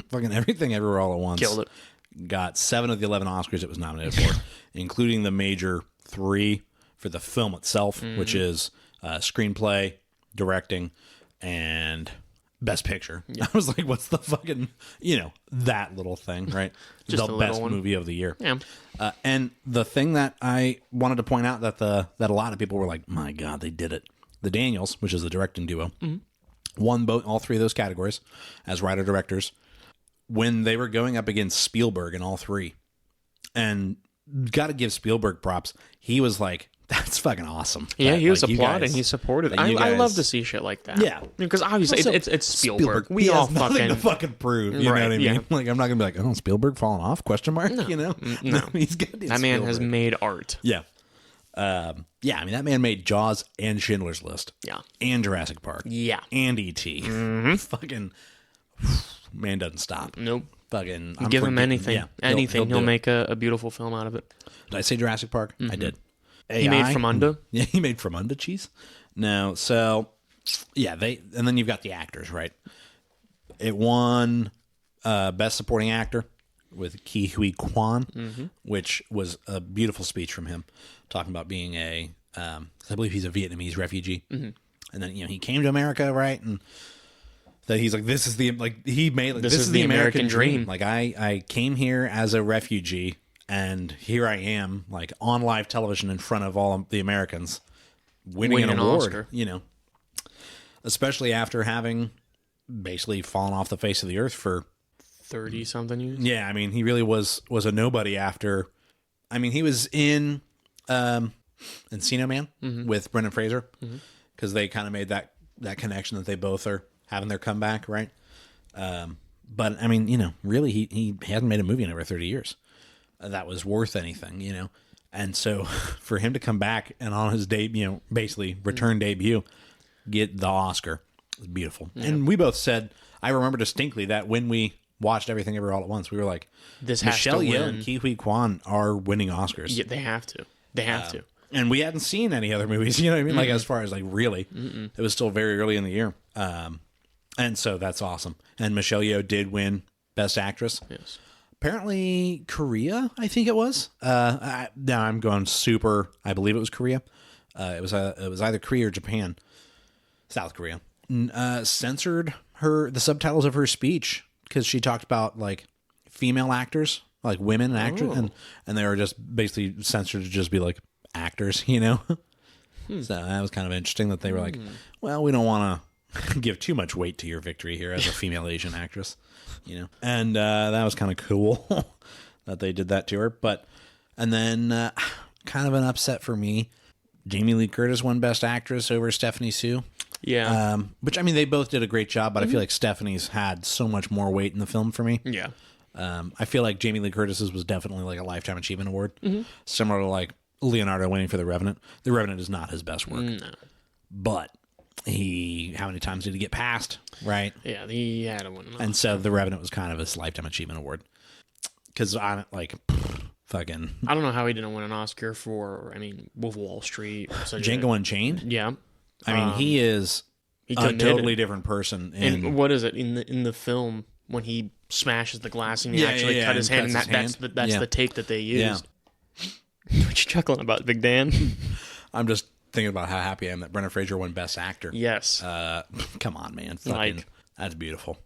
fucking everything everywhere all at once. Killed it. Got 7 of the 11 Oscars it was nominated for, including the major 3 for the film itself, which is screenplay, directing, and Best Picture. I was like, what's the fucking, that little thing, right? Just the a best little one. movie of the year. Yeah. And the thing that I wanted to point out that that a lot of people were like, my God, they did it. The Daniels, which is the directing duo, won all 3 of those categories as writer-directors when they were going up against Spielberg in all 3. And got to give Spielberg props. He was like, that's fucking awesome. Yeah, he was like, applauding. He supported. I love to see shit like that. Yeah. Because obviously Also, it's Spielberg. We he all has nothing to fucking... fucking prove. You know Right, what I mean? yeah. Like, I'm not going to be like, oh, Spielberg falling off? Question mark? No. No. He's got That man has made art. Yeah. Yeah, I mean, that man made Jaws and Schindler's List. Yeah. And Jurassic Park. Yeah. And E.T. Fucking, man doesn't stop. Nope. Fucking, Give him anything. Yeah, Anything. He'll do it. make a beautiful film out of it. Did I say Jurassic Park? I did. He made From Under. Yeah, he made From Under cheese. No, so, yeah, and then you've got the actors, right? It won Best Supporting Actor with Ke Huy Quan, which was a beautiful speech from him, talking about being I believe he's a Vietnamese refugee, and then he came to America, right, and that he's like, this is the this is the American dream. Like I came here as a refugee, and here I am, like on live television in front of all of the Americans, winning an award, Oscar. Especially after having basically fallen off the face of the earth for 30-something years. Yeah, I mean, he really was a nobody after. I mean, he was in Encino Man with Brendan Fraser because they kind of made that connection that they both are having their comeback, right? But I mean, really, he hasn't made a movie in over 30 years that was worth anything, And so for him to come back and on his debut, basically return debut, get the Oscar, was beautiful. Yeah. And we both said, I remember distinctly that when we watched Everything Everywhere All at Once, we were like, this has Michelle to Yeoh win. and Ke Huy Quan are winning Oscars. Yeah, they have to. They have to. And we hadn't seen any other movies, you know what I mean? Like, as far as, like, really. It was still very early in the year. And so that's awesome. And Michelle Yeoh did win Best Actress. Yes. Apparently Korea, I think it was. Now I'm going super, I believe it was Korea. It was either Korea or Japan. South Korea. Censored the subtitles of her speech because she talked about, like, female actors, like women actors, and they were just basically censored to just be like actors, So that was kind of interesting that they were like, well, we don't want to give too much weight to your victory here as a female Asian actress, And that was kind of cool that they did that to her. And then kind of an upset for me, Jamie Lee Curtis won Best Actress over Stephanie Sue. Yeah. Which, I mean, they both did a great job, but I feel like Stephanie's had so much more weight in the film for me. Yeah. I feel like Jamie Lee Curtis's was definitely like a Lifetime Achievement Award, similar to like Leonardo winning for The Revenant. The Revenant is not his best work, but how many times did he get passed, right? Yeah, he had one. And so The Revenant was kind of his Lifetime Achievement Award because I fucking I don't know how he didn't win an Oscar for Wolf of Wall Street, Django Unchained. Yeah, I mean he is a totally different person. And what is it in the film when he smashes the glass and he actually cut his hand? That's the take that they used. What you chuckling about, Big Dan? I'm just thinking about how happy I am that Brendan Fraser won Best Actor. Yes. Come on, man. That's beautiful.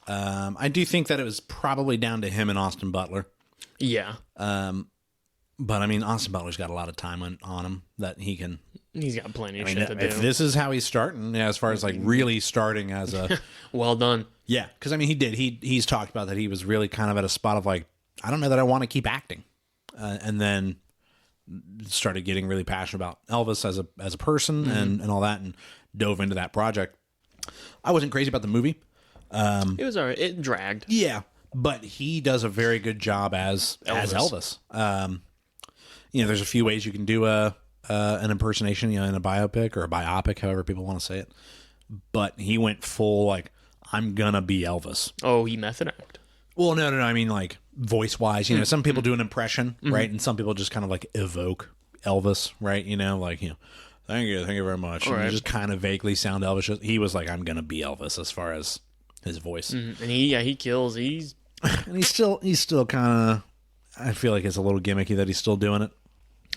I do think that it was probably down to him and Austin Butler. Yeah. But I mean, Austin Butler's got a lot of time on him that he can. He's got plenty of shit to do. If this is how he's starting, as far as like really starting as a. Well done. Yeah, because I mean, he did. He's talked about that he was really kind of at a spot of like, I don't know that I want to keep acting, and then started getting really passionate about Elvis as a person and all that, and dove into that project. I wasn't crazy about the movie. It was alright. It dragged. Yeah, but he does a very good job as Elvis. There's a few ways you can do an impersonation, in a biopic or a biopic, however people want to say it. But he went full like, I'm gonna be Elvis. Oh, he method act. Well, no. I mean, like, voice-wise, some people do an impression, right? And some people just kind of, like, evoke Elvis, right? Thank you very much. And you just kind of vaguely sound Elvis. He was like, I'm going to be Elvis as far as his voice. And he kills. And he's still kind of, I feel like it's a little gimmicky that he's still doing it.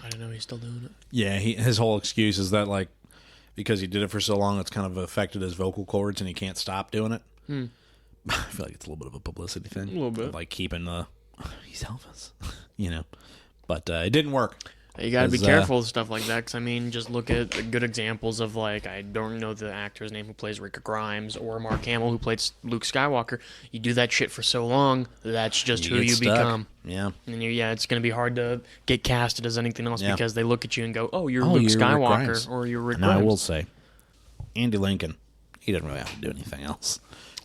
I don't know, he's still doing it. Yeah, his whole excuse is that, like, because he did it for so long, it's kind of affected his vocal cords and he can't stop doing it. I feel like it's a little bit of a publicity thing. A little bit. Like keeping he's Elvis, But it didn't work. You got to be careful with stuff like that, because, I mean, just look at the good examples of, like, I don't know the actor's name who plays Rick Grimes, or Mark Hamill who played Luke Skywalker. You do that shit for so long, that's just who you become. Yeah. And it's going to be hard to get casted as anything else because they look at you and go, oh, you're Luke Skywalker, or you're Rick Grimes. I will say, Andy Lincoln, he didn't really have to do anything else.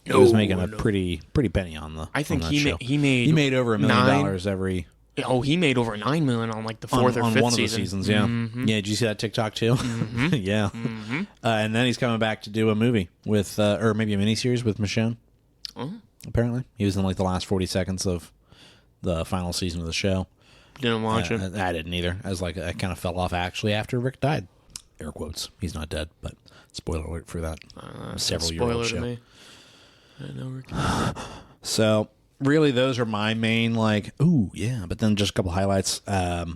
He was making a pretty penny on the. I think he made over $1 million every. Oh, he made over $9 million on like the fourth or fifth season. On one of the seasons, yeah. Yeah, did you see that TikTok too? Yeah. And then he's coming back to do a movie with, or maybe a miniseries with Michonne. Oh. Apparently, he was in like the last 40 seconds of the final season of the show. Didn't watch it. I didn't either. I kind of fell off actually after Rick died. Air quotes. He's not dead, but spoiler alert for that several-year-old show. To me. I know Rick. So. Really, those are my main, like, ooh, yeah. But then just a couple highlights. All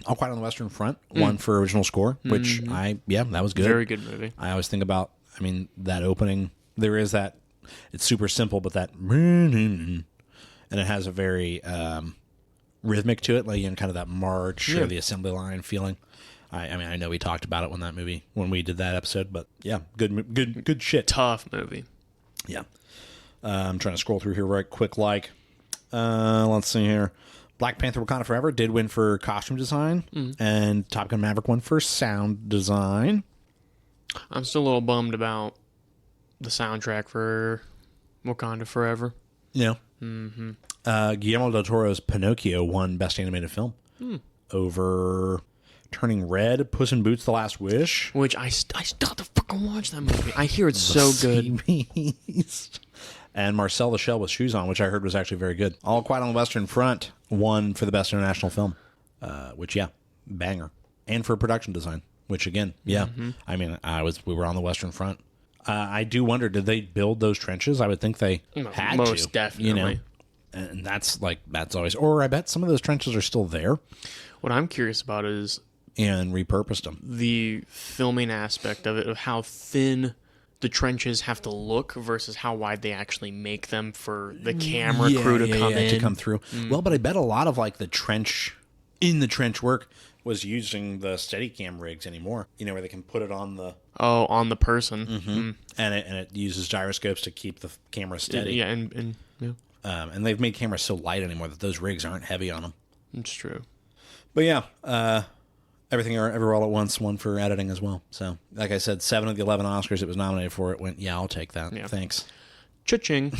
Quiet on the Western Front, one for original score, which that was good. Very good movie. I always think about, that opening. There is that, it's super simple, but that, and it has a very rhythmic to it, like, kind of that march or the assembly line feeling. I know we talked about it when we did that episode, but yeah, good shit. Tough movie. Yeah. I'm trying to scroll through here right quick. Let's see here. Black Panther: Wakanda Forever did win for costume design, and Top Gun: Maverick won for sound design. I'm still a little bummed about the soundtrack for Wakanda Forever. Yeah. Guillermo del Toro's Pinocchio won Best Animated Film over Turning Red, Puss in Boots: The Last Wish, which I still have to fucking watch that movie. I hear it's so good. Beast. And Marcel the Shell with Shoes On, which I heard was actually very good. All Quiet on the Western Front won for the Best International Film, which, banger. And for production design, which, again, we were on the Western Front. I do wonder, did they build those trenches? I would think they had to. Most definitely. And that's always, or I bet some of those trenches are still there. What I'm curious about is... And repurposed them. The filming aspect of it, of how thin... the trenches have to look versus how wide they actually make them for the camera crew to come through. Well, but I bet a lot of like the trench work was using the Steadicam rigs anymore. Where they can put it on the on the person, and it uses gyroscopes to keep the camera steady. Yeah, and they've made cameras so light anymore that those rigs aren't heavy on them. It's true. But yeah. Everything Everywhere All at Once won for editing as well. So, like I said, 7 of the 11 Oscars it was nominated for, it went, I'll take that. Yeah. Thanks. Cha-ching.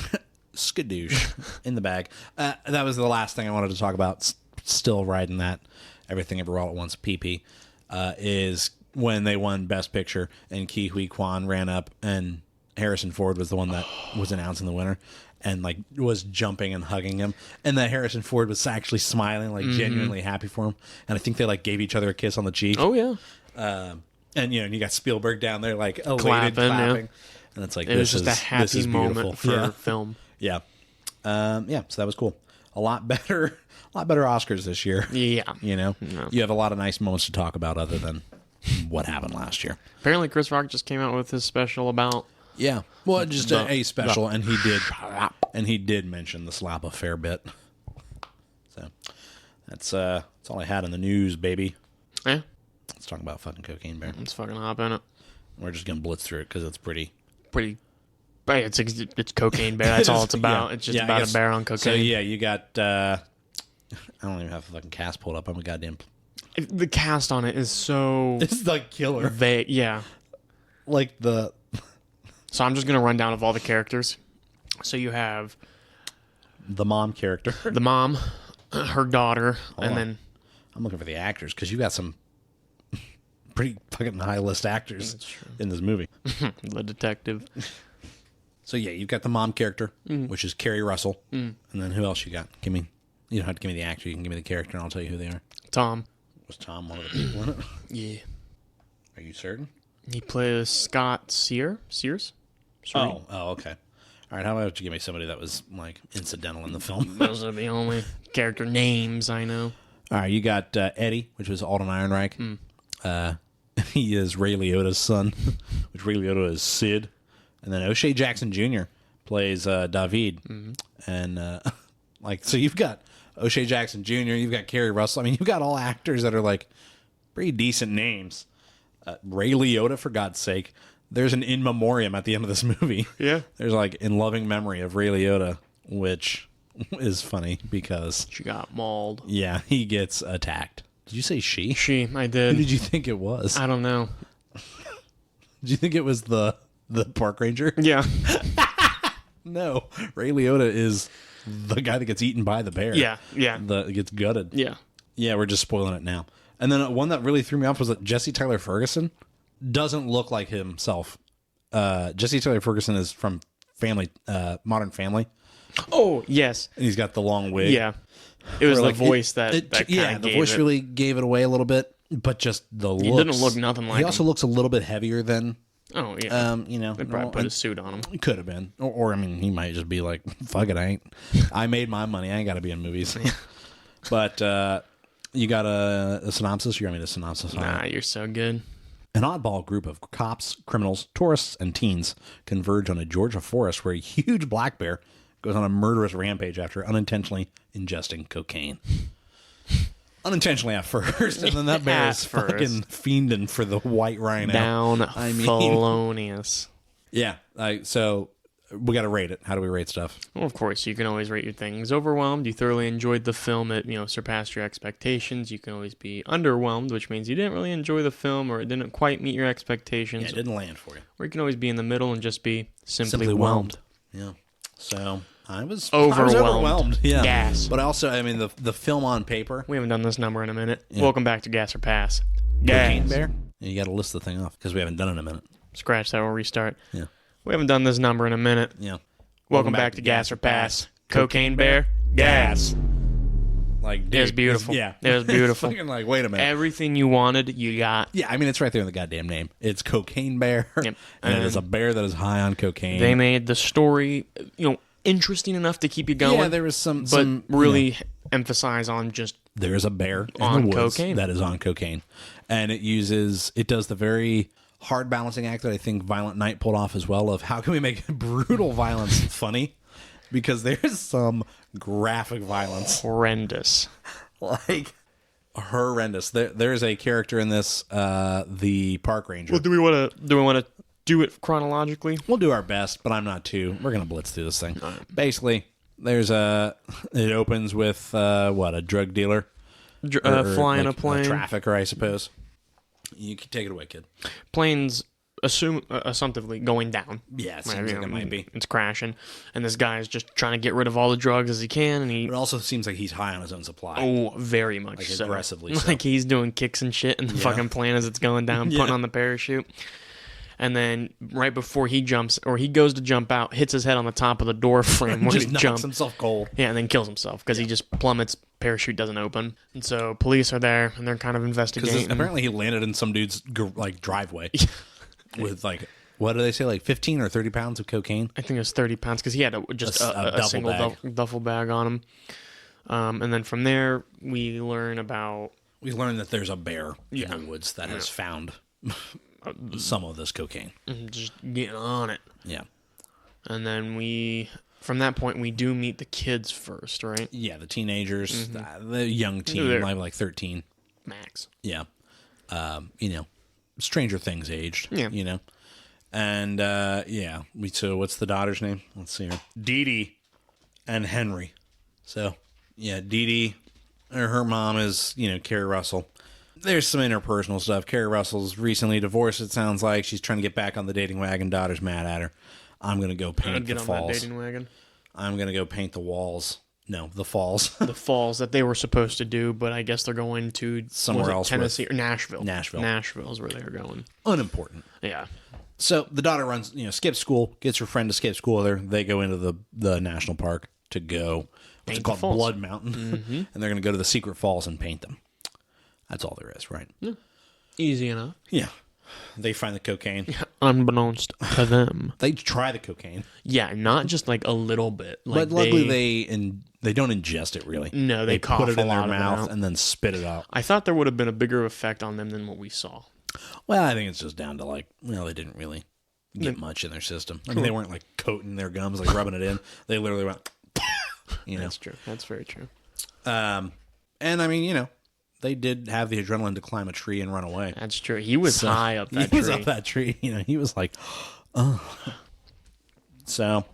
Skadoosh. In the bag. That was the last thing I wanted to talk about. Still riding that Everything Everywhere All at Once PP. Is when they won Best Picture and Ke Huy Quan ran up and Harrison Ford was the one that was announcing the winner. And like was jumping and hugging him, and that Harrison Ford was actually smiling, like genuinely happy for him. And I think they like gave each other a kiss on the cheek. Oh yeah. And you got Spielberg down there like elated, clapping. Yeah. And it's like it was just a happy moment for film. Yeah. So that was cool. A lot better Oscars this year. Yeah. You have a lot of nice moments to talk about other than what happened last year. Apparently, Chris Rock just came out with his special about. Yeah, well, just a special, and he did mention the slap a fair bit. So that's all I had in the news, baby. Yeah, let's talk about fucking Cocaine Bear. Let's fucking hop in it. We're just gonna blitz through it because it's pretty. It's Cocaine Bear. That's all it's about. It's just about a bear on cocaine. So you got. I don't even have the fucking cast pulled up. I'm a goddamn. The cast on it is so. It's like killer. Vague. Yeah. Like the. So I'm just going to run down of all the characters. So you have... the mom character. The mom, her daughter, then... I'm looking for the actors, because you got some pretty fucking high-list actors in this movie. The detective. So yeah, you've got the mom character, which is Carrie Russell, and then who else you got? Give me. You don't have to give me the actor. You can give me the character, and I'll tell you who they are. Tom. Was Tom one of the people in it? Yeah. Are you certain? He plays Scott Sears? Oh, okay. All right, how about you give me somebody that was, like, incidental in the film? Those are the only character names I know. All right, you got Eddie, which was Alden Ehrenreich. He is Ray Liotta's son, which Ray Liotta is Sid. And then O'Shea Jackson Jr. plays David. And, so you've got O'Shea Jackson Jr., you've got Carrie Russell. I mean, you've got all actors that are, like, pretty decent names. Ray Liotta, for God's sake. There's an in memoriam at the end of this movie. Yeah. There's like in loving memory of Ray Liotta, which is funny because she got mauled. Yeah, he gets attacked. Did you say she? She, I did. Who did you think it was? I don't know. Did you think it was the park ranger? Yeah. No, Ray Liotta is the guy that gets eaten by the bear. Yeah, yeah. That gets gutted. Yeah. Yeah, we're just spoiling it now. And then one that really threw me off was that Jesse Tyler Ferguson doesn't look like himself. Jesse Tyler Ferguson is from Modern Family. Oh, yes. And he's got the long wig. Yeah. It was Or the like voice that the voice really gave it away a little bit, but just the looks. He didn't look nothing like He also looks a little bit heavier than, oh, yeah. they probably put a suit on him. Could have been. Or, I mean, he might just be like, fuck it, I made my money. I ain't got to be in movies. But you got a synopsis? You got me the synopsis? Nah, you're so good. An oddball group of cops, criminals, tourists, and teens converge on a Georgia forest where a huge black bear goes on a murderous rampage after unintentionally ingesting cocaine. Unintentionally at first, and then that bear is fucking fiending for the white rhino. Felonious. Yeah, so we got to rate it. How do we rate stuff? Well, of course, you can always rate your things. Overwhelmed, you thoroughly enjoyed the film. It surpassed your expectations. You can always be underwhelmed, which means you didn't really enjoy the film or it didn't quite meet your expectations. Yeah, it didn't land for you. Or you can always be in the middle and just be simply whelmed. Yeah. So I was overwhelmed. Yeah. Gas. But also, I mean, the film on paper. We haven't done this number in a minute. Yeah. Welcome back to Gas or Pass. Cocaine Bear? Yeah, you got to list the thing off because we haven't done it in a minute. Scratch that. We'll restart. Yeah. We haven't done this number in a minute. Yeah. Welcome back to Gas or Pass. Cocaine Bear. Gas. Like, dude, it was beautiful. Yeah. It was beautiful. Fucking like, wait a minute. Everything you wanted, you got. Yeah, I mean, it's right there in the goddamn name. It's Cocaine Bear. Yep. And it is a bear that is high on cocaine. They made the story, interesting enough to keep you going. Yeah, there was some really emphasize on just there is a bear on in the woods cocaine that is on cocaine, and it does the very hard balancing act that I think Violent Night pulled off as well. Of how can we make brutal violence funny? Because there's some graphic violence, horrendous, like horrendous. There's a character in this, the park ranger. Well, do we want to do it chronologically? We'll do our best, but I'm not too. We're gonna blitz through this thing. Right. Basically, it opens with a drug dealer flying a plane, a trafficker, I suppose. You can take it away, kid. Plane's assumptively going down. Yeah, it seems like it might be. It's crashing, and this guy is just trying to get rid of all the drugs as he can, and it also seems like he's high on his own supply. Oh, very much like so. Aggressively so. Like he's doing kicks and shit in the fucking plane as it's going down, putting on the parachute. And then right before he jumps, or he goes to jump out, hits his head on the top of the door frame where just he knocks himself cold. Yeah, and then kills himself because he just plummets. Parachute doesn't open, and so police are there and they're kind of investigating. Apparently, he landed in some dude's driveway with what do they say, 15 or 30 pounds of cocaine? I think it was 30 pounds because he had a single duffel bag on him. And then from there, we learn that there's a bear in the woods that has found some of this cocaine. Just getting on it. Yeah. And then from that point, we do meet the kids first, right? Yeah, the teenagers, the young teen, like 13. Max. Yeah. Stranger Things aged. Yeah. And, so what's the daughter's name? Let's see here. Dee Dee and Henry. So, yeah, Dee Dee, her mom is, Carrie Russell. There's some interpersonal stuff. Carrie Russell's recently divorced, it sounds like. She's trying to get back on the dating wagon. Daughter's mad at her. I'm going to go paint the falls. On that dating wagon. I'm going to go paint the walls. No, the falls. The falls that they were supposed to do, but I guess they're going to somewhere else. Tennessee or Nashville. Nashville is where they were going. Unimportant. Yeah. So the daughter runs, skips school, gets her friend to skip school with her. They go into the national park to go, what's it called, Blood Mountain. And they're going to go to the secret falls and paint them. That's all there is, right? Yeah. Easy enough. Yeah. They find the cocaine. Unbeknownst to them. They try the cocaine. Yeah, not just like a little bit. But luckily they don't ingest it really. No, they cough put it in a their lot of it mouth out. and then spit it out. I thought there would have been a bigger effect on them than what we saw. Well, I think it's just down to they didn't really get much in their system. I mean, they weren't like coating their gums, like rubbing it in. They literally went, That's true. That's very true. And I mean, they did have the adrenaline to climb a tree and run away. That's true. He was high up that tree. He was up that tree. He was like, oh. So,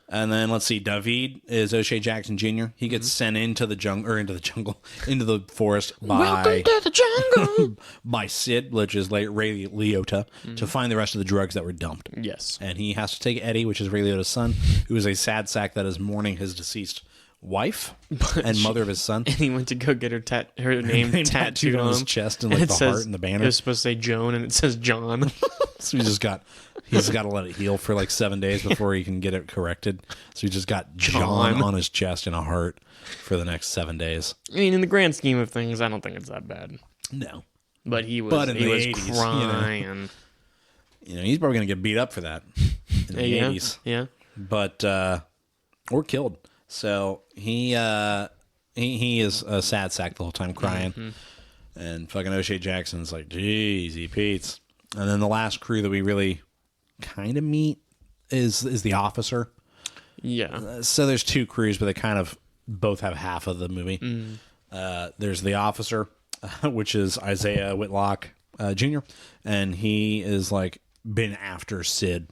and then let's see. David is O'Shea Jackson Jr. He gets sent into the forest by Welcome to the jungle. by Sid, which is Ray Liotta, to find the rest of the drugs that were dumped. Yes. And he has to take Eddie, which is Ray Liotta's son, who is a sad sack that is mourning his deceased wife and mother of his son. And he went to go get her name tattooed on his chest and the heart and the banner. It was supposed to say Joan, and it says John. So he's got to let it heal for like 7 days before he can get it corrected. So he just got John on his chest and a heart for the next 7 days. I mean, in the grand scheme of things, I don't think it's that bad. No, but he was 80s, crying. He's probably gonna get beat up for that in the 80s. Yeah, but or killed. So he is a sad sack the whole time, crying, and fucking O'Shea Jackson's like, "Geez, he Pete's." And then the last crew that we really kind of meet is the officer. Yeah. So there's two crews, but they kind of both have half of the movie. There's the officer, which is Isaiah Whitlock Jr., and he is like been after Sid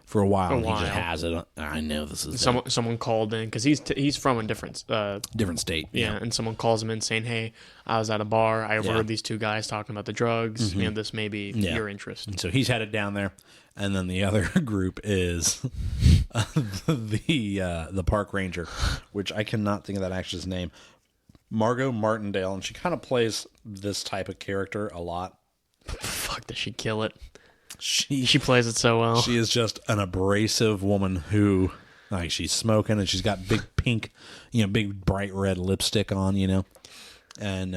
for a while. He just has it. I know this is someone called in because he's from a different state. Yeah, and someone calls him in saying, "Hey, I was at a bar. I overheard these two guys talking about the drugs. This may be your interest." And so he's headed down there, and then the other group is the park ranger, which I cannot think of that actress' name, Margot Martindale, and she kind of plays this type of character a lot. Fuck, does she kill it? She plays it so well. She is just an abrasive woman who, like, she's smoking and she's got big pink, big bright red lipstick on, and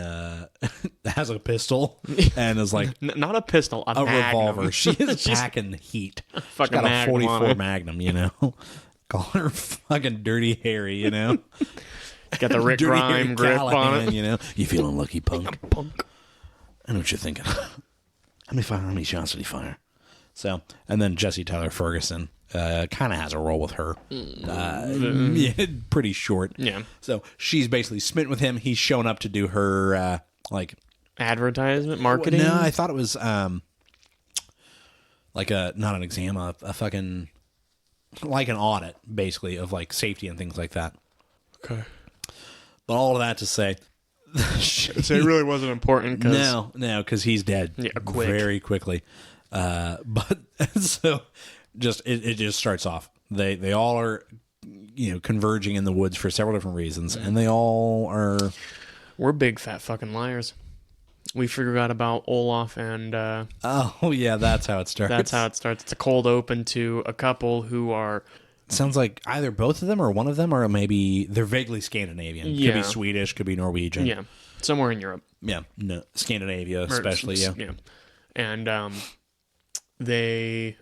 has a pistol and is like not a pistol, a revolver. She is packing heat. She's got a 44 Magnum, Call her fucking Dirty Harry, Got the Rick Grimes grip on it. You feeling lucky, punk? Punk. I know what you're thinking. How many shots did he fire? So, and then Jesse Tyler Ferguson kind of has a role with her. Pretty short. Yeah. So she's basically smitten with him. He's showing up to do her advertisement, marketing. No, I thought it was like not an exam, a fucking like an audit, basically, of like safety and things like that. Okay. But all of that to say. So it really wasn't important. No, because he's dead very quickly. But so just it just starts off. They all are converging in the woods for several different reasons, and they all are. We're big fat fucking liars. We forgot about Olaf and. Oh yeah, that's how it starts. It's a cold open to a couple who are. Sounds like either both of them or one of them, or maybe they're vaguely Scandinavian. Yeah. Could be Swedish, could be Norwegian. Yeah, somewhere in Europe. Yeah, no, Scandinavia especially. Yeah. And they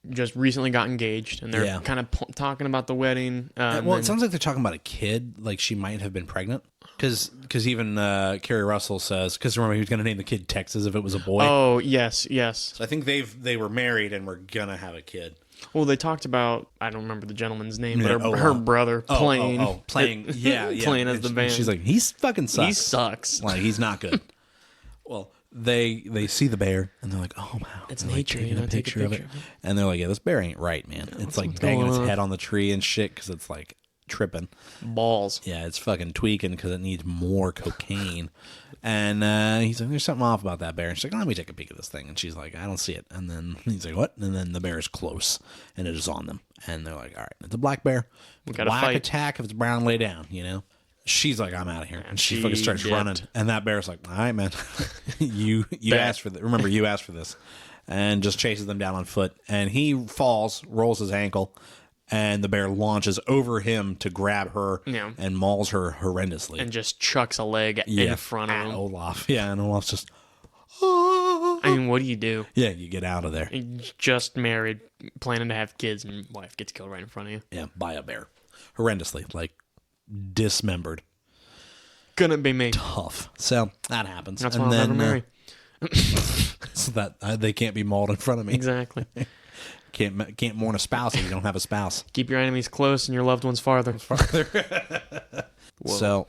just recently got engaged, and they're kind of talking about the wedding. It sounds like they're talking about a kid, like she might have been pregnant. Because even Kerry Russell says, because remember, he was going to name the kid Texas if it was a boy. Oh, yes. So I think they were married and were going to have a kid. Well, they talked about, I don't remember the gentleman's name, but her brother playing. Playing as the band. She's like, he's fucking sucks. He sucks. Like, he's not good. Well, they see the bear, and they're like, oh, wow. It's they're nature, like, taking a picture of it. And they're like, yeah, this bear ain't right, man. It's like banging its head on the tree and shit, because it's like tripping. Balls. Yeah, it's fucking tweaking because it needs more cocaine. And he's like, there's something off about that bear. And she's like, let me take a peek at this thing. And she's like, I don't see it. And then he's like, what? And then the bear is close, and it is on them. And they're like, all right, it's a black bear. We got to Black fight. attack. If it's brown, lay down, She's like, I'm out of here. And she fucking starts running. And that bear's like, all right, man. you asked for this. Remember, you asked for this. and just chases them down on foot. And he falls, rolls his ankle, and the bear launches over him to grab her and mauls her horrendously. And just chucks a leg in front of him. Olaf. Yeah, and Olaf's just... I mean, what do you do? Yeah, you get out of there. You're just married, planning to have kids, and wife gets killed right in front of you. Yeah, by a bear. Horrendously. Like, dismembered. Gonna be me. Tough. So, that happens. That's why I'll never marry. So that they can't be mauled in front of me. Exactly. Can't mourn a spouse if you don't have a spouse. Keep your enemies close and your loved ones farther. So...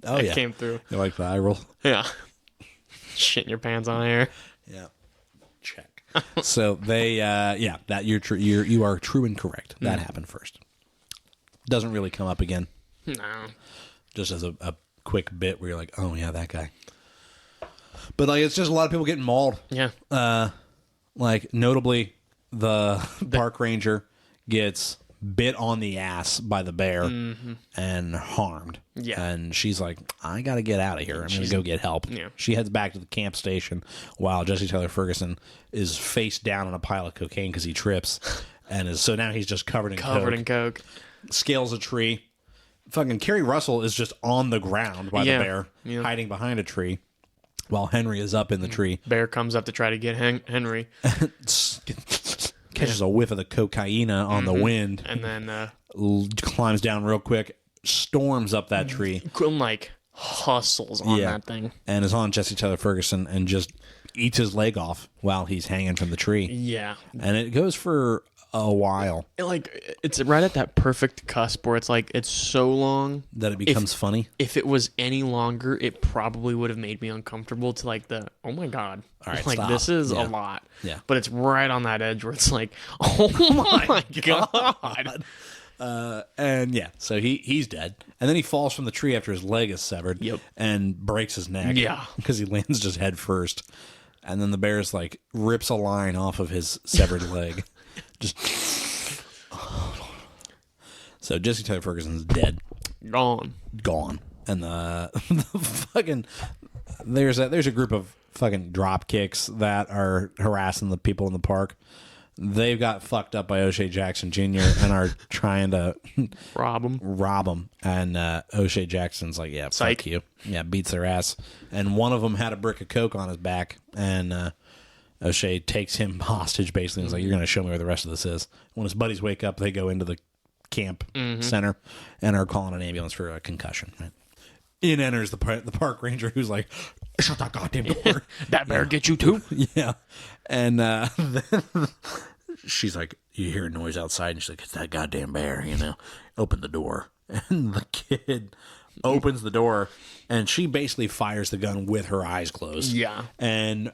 Oh, yeah. Came through. You like the eye roll? Yeah. Shitting your pants on air. Yeah. Check. So they, that you are true and correct. That happened first. Doesn't really come up again. No. Just as a quick bit where you're like, oh yeah, that guy. But like, it's just a lot of people getting mauled. Yeah. Like notably, the park ranger gets bit on the ass by the bear and harmed. Yeah. And she's like, I got to get out of here. I'm going to go get help. Yeah. She heads back to the camp station while Jesse Tyler Ferguson is face down on a pile of cocaine because he trips. So now he's just covered in coke. Scales a tree. Fucking Kerry Russell is just on the ground by the bear, hiding behind a tree, while Henry is up in the tree. Bear comes up to try to get Henry. Catches a whiff of the cocaine on the wind. And then... climbs down real quick, storms up that tree. Like, hustles on that thing. And is on Jesse Tyler Ferguson and just eats his leg off while he's hanging from the tree. Yeah. And it goes for a while. It's right at that perfect cusp where it's like, it's so long that it becomes funny. If it was any longer, it probably would have made me uncomfortable to like oh my God. All right, like stop. This is a lot. Yeah. But it's right on that edge where it's like, oh my God. And yeah, so he's dead. And then he falls from the tree after his leg is severed. Yep. And breaks his neck. Yeah. Because he lands just head first. And then the bear's like rips a line off of his severed leg. Just so Jesse Tyler Ferguson's dead. Gone. And the fucking there's a group of fucking drop kicks that are harassing the people in the park. They've got fucked up by O'Shea Jackson Jr. and are trying to rob him. And O'Shea Jackson's like, yeah, Psych. fuck you. Yeah, beats their ass. And one of them had a brick of coke on his back, and O'Shea takes him hostage basically. And is like, you're going to show me where the rest of this is. When his buddies wake up, they go into the camp center and are calling an ambulance for a concussion. Right? In enters the park ranger, who's like, shut that goddamn door. That bear get you too? Yeah. And then she's like, you hear a noise outside, and she's like, it's that goddamn bear, open the door. And the kid opens the door, and she basically fires the gun with her eyes closed. Yeah. And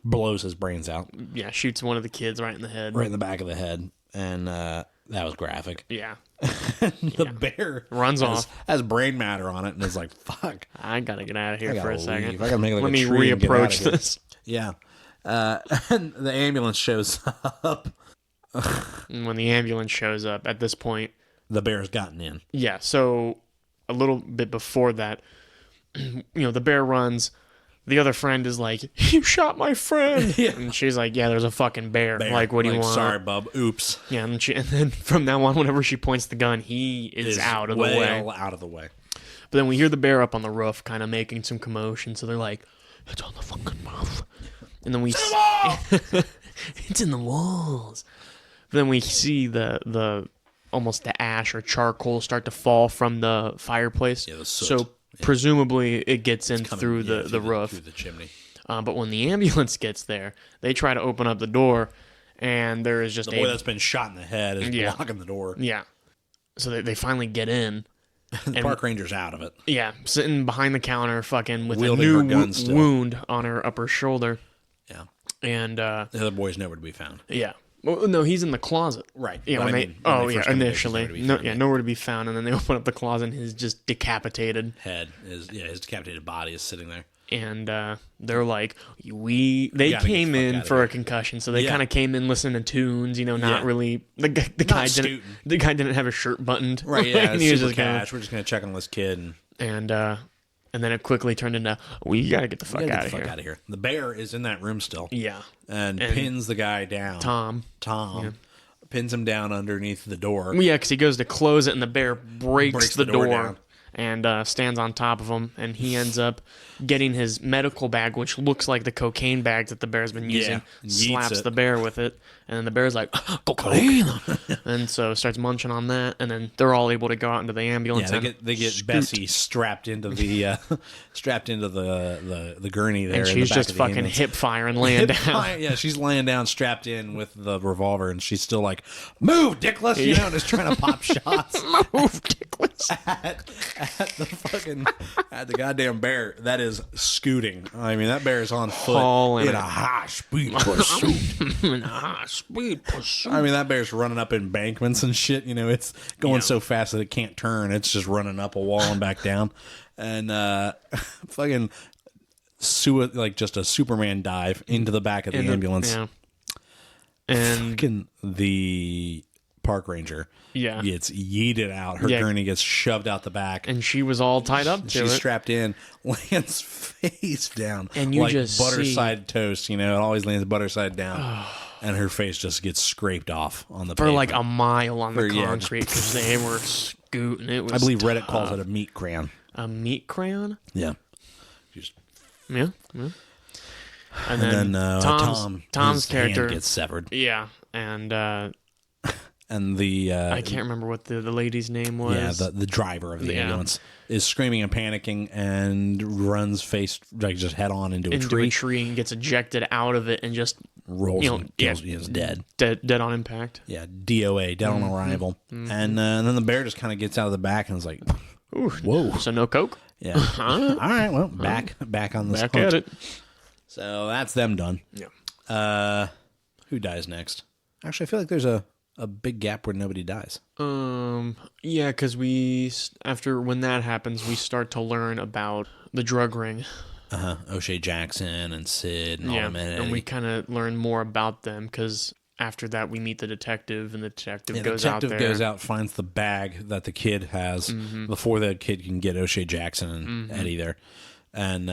blows his brains out. Yeah, shoots one of the kids right in the head. Right in the back of the head. And that was graphic. Yeah. The bear runs off. Has brain matter on it, and is like, fuck. I gotta get out of here for a second. I gotta make like Let me tree reapproach this. Yeah. And the ambulance shows up. And when the ambulance shows up, at this point, the bear's gotten in. Yeah, so a little bit before that, the bear runs. The other friend is like, you shot my friend. Yeah. And she's like, yeah, there's a fucking bear. Like, what do you want? Sorry, bub. Oops. Yeah, and then from now on, whenever she points the gun, he is out of the way. Out of the way. But then we hear the bear up on the roof kind of making some commotion. So they're like, it's on the fucking roof. And then we it's in the walls. But then we see the almost the ash or charcoal start to fall from the fireplace. Yeah, the soot. So presumably it gets in through the roof. Through the chimney. But when the ambulance gets there, they try to open up the door, and there is just the boy that's been shot in the head is blocking the door. Yeah. So they finally get in. The park ranger's out of it. Yeah, sitting behind the counter, fucking with wielding a her new gun still. wound on her upper shoulder. Yeah. And the other boy's nowhere to be found. Yeah. Well, no, he's in the closet. Right. Yeah. When Initially, nowhere to be found, and then they open up the closet, and his just decapitated head his decapitated body is sitting there. And they're like, they came in for a concussion, so they kind of came in listening to tunes, not really. The guy didn't have his shirt buttoned. Right. Yeah. And he was just cash. We're just gonna check on this kid. And And then it quickly turned into, we got to get the fuck out of here. Out of here. The bear is in that room still. Yeah. And pins the guy down. Tom. Yeah. Pins him down underneath the door. Yeah, because he goes to close it, and the bear breaks the door down. And stands on top of him, and he ends up getting his medical bag, which looks like the cocaine bag that the bear's been using, slaps the bear with it, and then the bear's like, cocaine! And so starts munching on that, and then they're all able to go out into the ambulance. Yeah, they get Bessie strapped into the the gurney there. And she's in the back just of the fucking hip firing, laying down. Yeah, she's laying down, strapped in with the revolver, and she's still like, "Move, dickless!" You know, just trying to pop shots. Move, dickless. At the goddamn bear that is scooting. I mean, that bear is on foot Hauling in a high speed pursuit. I mean, that bear's running up embankments and shit. You know, it's going so fast that it can't turn. It's just running up a wall and back down, and fucking just a Superman dive into the back of the ambulance. Yeah. And fucking the park ranger gets yeeted out. Her gurney gets shoved out the back. And she was all tied up to She's strapped in, lands face down. And you like just butter see... side toast, you know, it always lands butter side down. And her face just gets scraped off on the for pavement. like a mile on the concrete because they were scooting. It was I believe Reddit calls it a meat crayon. A meat crayon? Yeah. Yeah. And then Tom's character hand gets severed. Yeah. And the I can't remember what the lady's name was. Yeah, the driver of the ambulance is screaming and panicking and runs just head on into a tree and gets ejected out of it and just rolls and is dead on impact. Yeah, DOA, dead on arrival. And then the bear just kind of gets out of the back and is like, ooh, whoa, so no coke. Yeah. All right, well, back on the back at it. So that's them done. Yeah. Who dies next? Actually, I feel like there's a big gap where nobody dies. Yeah, because after when that happens, we start to learn about the drug ring. O'Shea Jackson and Sid and all them. And we kind of learn more about them because after that we meet the detective, and the detective goes out there. The detective goes out, finds the bag that the kid has before the kid can get O'Shea Jackson and Eddie there, and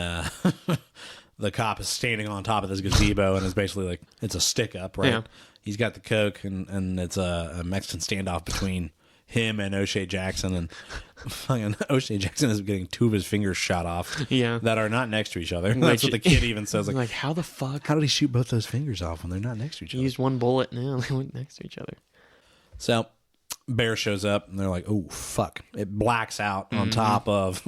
the cop is standing on top of this gazebo and is basically like, it's a stick up, right? Yeah. He's got the coke, and it's a Mexican standoff between him and O'Shea Jackson, and fucking O'Shea Jackson is getting two of his fingers shot off that are not next to each other. That's what the kid even says. Like, how the fuck? How did he shoot both those fingers off when they're not next to each other? He used one bullet, now they went next to each other. So, Bear shows up, and they're like, oh, fuck. It blacks out on top of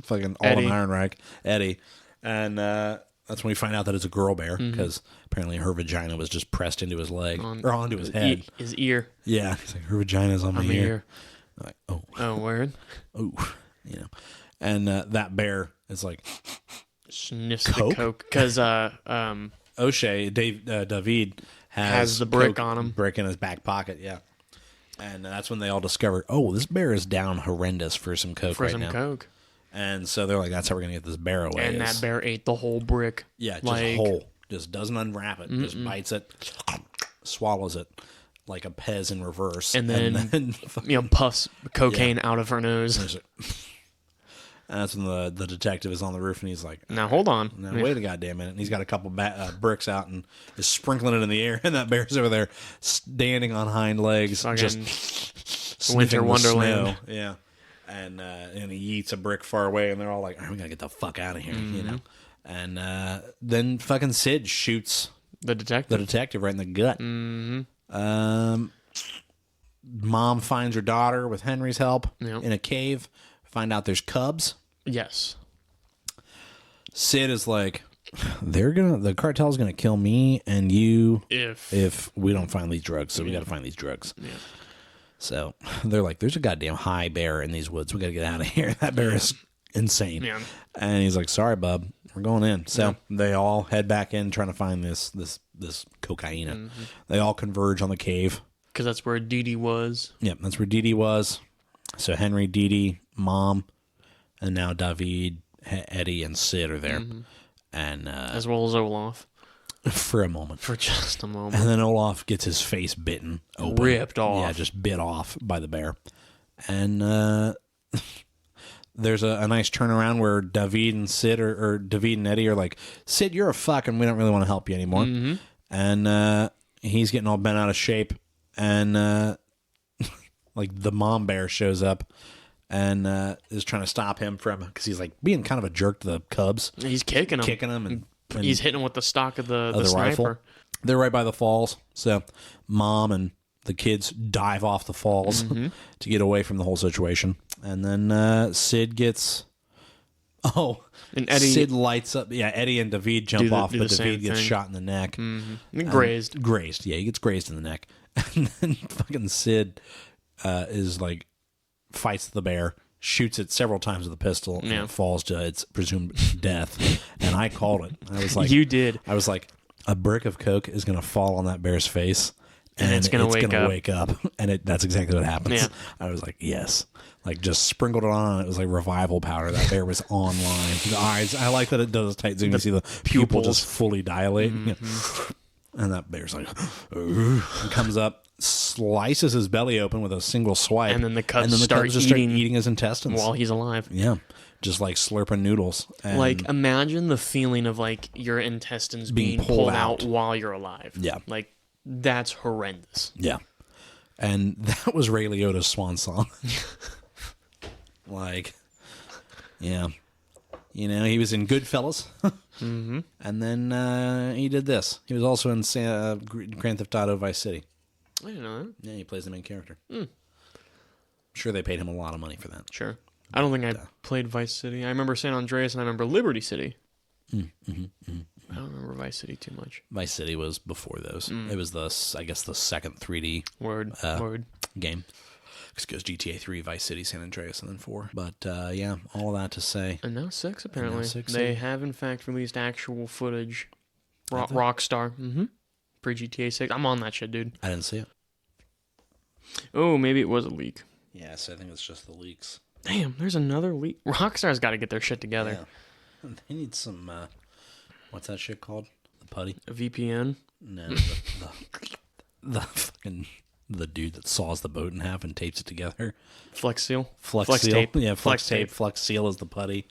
fucking Alden Ehrenreich, Eddie. And that's when we find out that it's a girl bear, because apparently her vagina was just pressed into his leg, or onto his head. His ear. Yeah. He's like, her vagina's on my ear. I'm like, oh. Oh, word? Oh. You know. And that bear is like... Sniffs the coke. Because O'Shea, David, has the brick on him. Brick in his back pocket, yeah. And that's when they all discover, oh, this bear is down horrendous for some coke right now. Coke. And so they're like, that's how we're going to get this bear away. And that bear ate the whole brick. Yeah, just whole. Just doesn't unwrap it. Just bites it, swallows it like a Pez in reverse. And then puffs cocaine out of her nose. And that's when the detective is on the roof, and he's like, now hold on. Now wait a goddamn minute. And he's got a couple bricks out and is sprinkling it in the air, and that bear's over there standing on hind legs, just Winter Wonderland. Snow. Yeah. And he eats a brick far away, and they're all like, all right, we gotta get the fuck out of here, you know. And then fucking Sid shoots the detective right in the gut. Mom finds her daughter with Henry's help in a cave. Find out there's cubs. Yes. Sid is like, the cartel's gonna kill me and you if we don't find these drugs. So we gotta find these drugs. Yeah. So they're like, there's a goddamn high bear in these woods. We got to get out of here. That bear is insane. Yeah. And he's like, sorry, bub. We're going in. So they all head back in trying to find this cocaine. They all converge on the cave. Because that's where Dee Dee was. Yep, that's where Dee Dee was. So Henry, Dee Dee, Mom, and now David, Eddie, and Sid are there. And as well as Olaf. For a moment. For just a moment. And then Olaf gets his face bitten open. Ripped off. Yeah, just bit off by the bear. And there's a nice turnaround where David and Sid or David and Eddie are like, Sid, you're a fuck, and we don't really want to help you anymore. Mm-hmm. And he's getting all bent out of shape, and like the mom bear shows up and is trying to stop him from, because he's like being kind of a jerk to the cubs. He's kicking them, and he's hitting him with the stock of the sniper. Rifle. They're right by the falls, so mom and the kids dive off the falls to get away from the whole situation. And then Sid gets... Oh, and Eddie, Sid lights up. Yeah, Eddie and David jump off, but David gets shot in the neck. Mm-hmm. Grazed. Grazed, yeah, he gets grazed in the neck. And then fucking Sid is like, fights the bear, shoots it several times with a pistol, and it falls to its presumed death. And I called it. I was like... You did. I was like, a brick of coke is going to fall on that bear's face. And it's going to wake up. And that's exactly what happens. Yeah. I was like, yes. Like, just sprinkled it on. It was like revival powder. That bear was online. The eyes, I like that it does a tight zoom. You see the pupil just fully dilate. Mm-hmm. And that bear's like, and comes up, slices his belly open with a single swipe. And then the cubs start eating his intestines. While he's alive. Yeah. Just like slurping noodles. And like, imagine the feeling of like your intestines being pulled out while you're alive. Yeah. Like, that's horrendous. Yeah. And that was Ray Liotta's swan song. Like, yeah. You know, he was in Goodfellas. Mm-hmm. And then he did this. He was also in Grand Theft Auto Vice City. I didn't know that. Yeah, he plays the main character. I'm sure they paid him a lot of money for that. Sure. I don't think I played Vice City. I remember San Andreas and I remember Liberty City. I don't remember Vice City too much. Vice City was before those. It was the second 3D word game. Because it goes GTA 3, Vice City, San Andreas, and then 4. But yeah, all of that to say. And now 6, apparently. They have, in fact, released actual footage. Rockstar. Pre-GTA 6. I'm on that shit, dude. I didn't see it. Oh, maybe it was a leak. Yes, I think it's just the leaks. Damn, there's another leak. Rockstar's got to get their shit together. Yeah. They need some, what's that shit called? The putty? A VPN? No, the fucking, the dude that saws the boat in half and tapes it together. Flex Seal? Flex Seal. Tape. Yeah, Flex Tape. Flex Seal is the putty.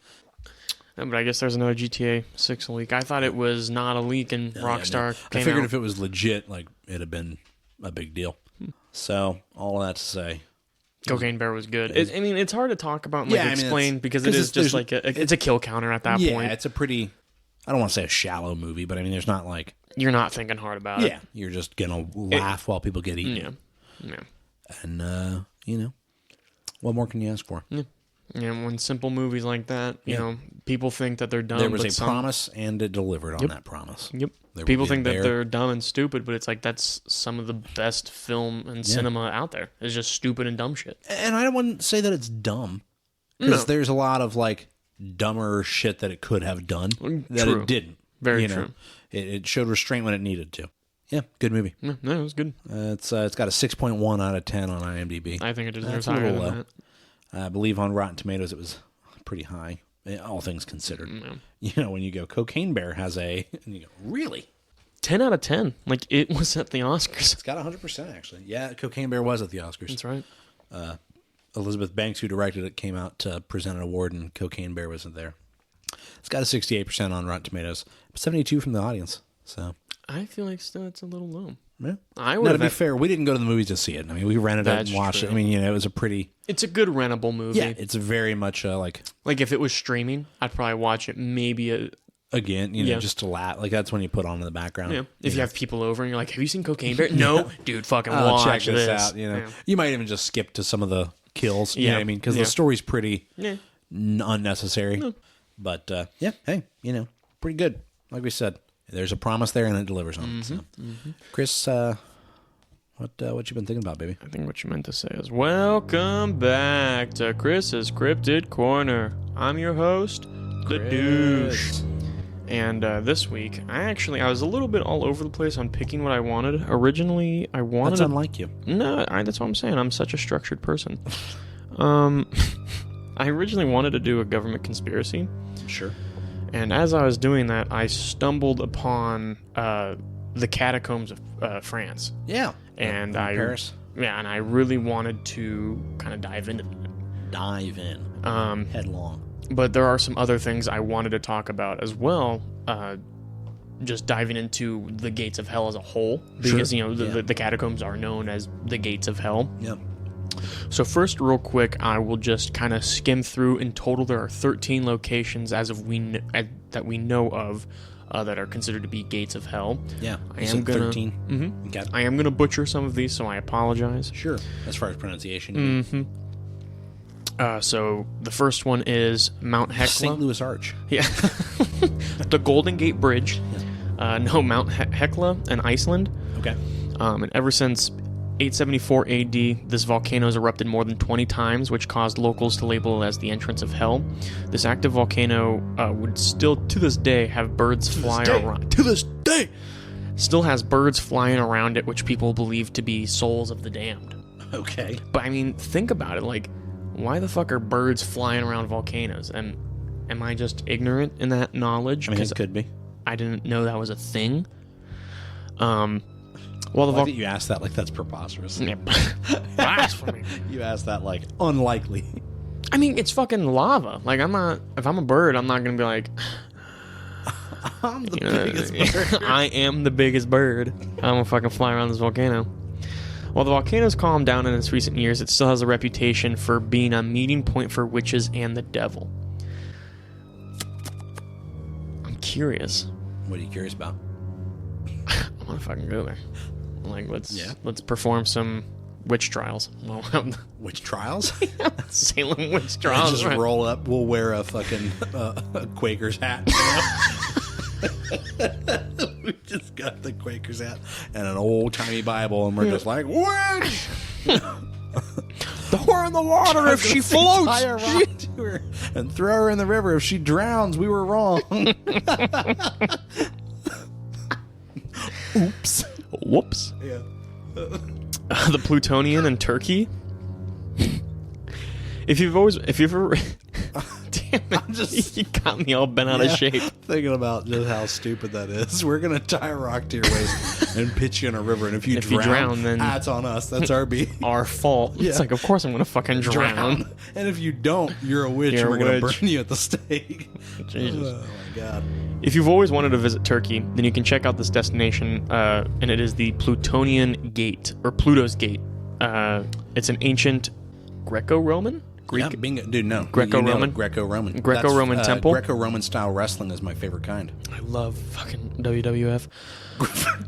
No, but I guess there's another GTA 6 leak. I thought it was not a leak and Rockstar came I figured out. if it was legit, like, it'd have been a big deal. So, all of that to say... Cocaine Bear was good. I mean, it's hard to talk about and explain because it is just like it's a kill counter at that point. Yeah, it's a pretty, I don't want to say a shallow movie, but I mean, there's not like... You're not thinking hard about it. Yeah, you're just going to laugh while people get eaten. Yeah. And, you know, what more can you ask for? Yeah. And when simple movies like that, you know, people think that they're dumb. There was a promise, and it delivered on that promise. Yep. People think that they're dumb and stupid, but it's like that's some of the best film and cinema out there. It's just stupid and dumb shit. And I wouldn't say that it's dumb, because there's a lot of like dumber shit that it could have done that it didn't. Very true. It showed restraint when it needed to. Yeah, good movie. No, it was good. It's got a 6.1 out of 10 on IMDb. I think it deserves higher than that. I believe on Rotten Tomatoes it was pretty high, all things considered. Yeah. You know, when you go, Cocaine Bear has a... And you go, really? 10 out of 10. Like, it was at the Oscars. It's got 100%, actually. Yeah, Cocaine Bear was at the Oscars. That's right. Elizabeth Banks, who directed it, came out to present an award, and Cocaine Bear wasn't there. It's got a 68% on Rotten Tomatoes, 72 from the audience. So I feel like still it's a little low. Yeah. I would. Now, to be fair, we didn't go to the movies to see it. I mean, we rented it and watched it. I mean, you know, it was a pretty... It's a good rentable movie. Yeah, it's very much like... Like, if it was streaming, I'd probably watch it maybe... Again, you know, just to laugh. Like, that's when you put on in the background. Yeah. If you have people over and you're like, have you seen Cocaine Bear? No. Dude, fucking watch check this this out. You know, you might even just skip to some of the kills. You Yeah. know what I mean? Because the story's pretty Yeah. unnecessary. No. But, yeah, hey, you know, pretty good. Like we said, there's a promise there and it delivers on it. So. Chris, what you been thinking about, baby? I think what you meant to say is, welcome back to Chris's Cryptid Corner. I'm your host, The Douche. And this week, I was a little bit all over the place on picking what I wanted. Originally, I wanted... That's unlike you. No, that's what I'm saying. I'm such a structured person. I originally wanted to do a government conspiracy. Sure. And as I was doing that, I stumbled upon the catacombs of France. Yeah. And Paris. Yeah, and I really wanted to kind of dive into that. Dive in. Headlong. But there are some other things I wanted to talk about as well. Just diving into the gates of hell as a whole, because the catacombs are known as the gates of hell. Yep. So first, real quick, I will just kind of skim through. In total, there are 13 locations that we know of that are considered to be gates of hell. Yeah. I am gonna 13. Mm-hmm. Okay. I am gonna butcher some of these, so I apologize. Sure. As far as pronunciation. Mm-hmm. So the first one is Mount Hecla. St. Louis Arch. Yeah. The Golden Gate Bridge. Mount Hecla in Iceland. Okay. And ever since 874 AD, this volcano has erupted more than 20 times, which caused locals to label it as the entrance of hell. This active volcano would still, to this day, have birds fly around. To this day! Still has birds flying around it, which people believe to be souls of the damned. Okay. But, I mean, think about it. Like, why the fuck are birds flying around volcanoes? And am I just ignorant in that knowledge? I mean, it could be. I didn't know that was a thing. Well, the you asked that like that's preposterous. Yeah. Blasphemy. You asked that like unlikely. I mean, it's fucking lava. Like, if I'm a bird, I'm not gonna be like, I'm the biggest bird. I am the biggest bird. I'm gonna fucking fly around this volcano. While the volcano's calmed down in its recent years, it still has a reputation for being a meeting point for witches and the devil. I'm curious. What are you curious about? I want to fucking go there. Like, let's perform some witch trials. Witch trials? Salem witch trials. Just right? roll up. We'll wear a fucking a Quaker's hat. We just got the Quaker's hat and an old timey Bible, and we're just like, witch! Throw her in the water if she floats. Tie a rock to her and throw her in the river. If she drowns, we were wrong. Oops. Whoops. Yeah. The Plutonian in Turkey. If you've ever damn it, you got me all bent out of shape. Thinking about just how stupid that is. We're gonna tie a rock to your waist and pitch you in a river, and if you drown, then that's on us. That's our our fault. Yeah. It's like, of course I'm gonna fucking drown. And if you don't, you're a witch, and we're gonna burn you at the stake. Jesus. Oh my god. If you've always wanted to visit Turkey, then you can check out this destination, and it is the Plutonian Gate, or Pluto's Gate. It's an ancient Greco-Roman? Yeah, bingo. Dude, no. Greco-Roman? Greco-Roman. Greco-Roman temple? Greco-Roman style wrestling is my favorite kind. I love fucking WWF.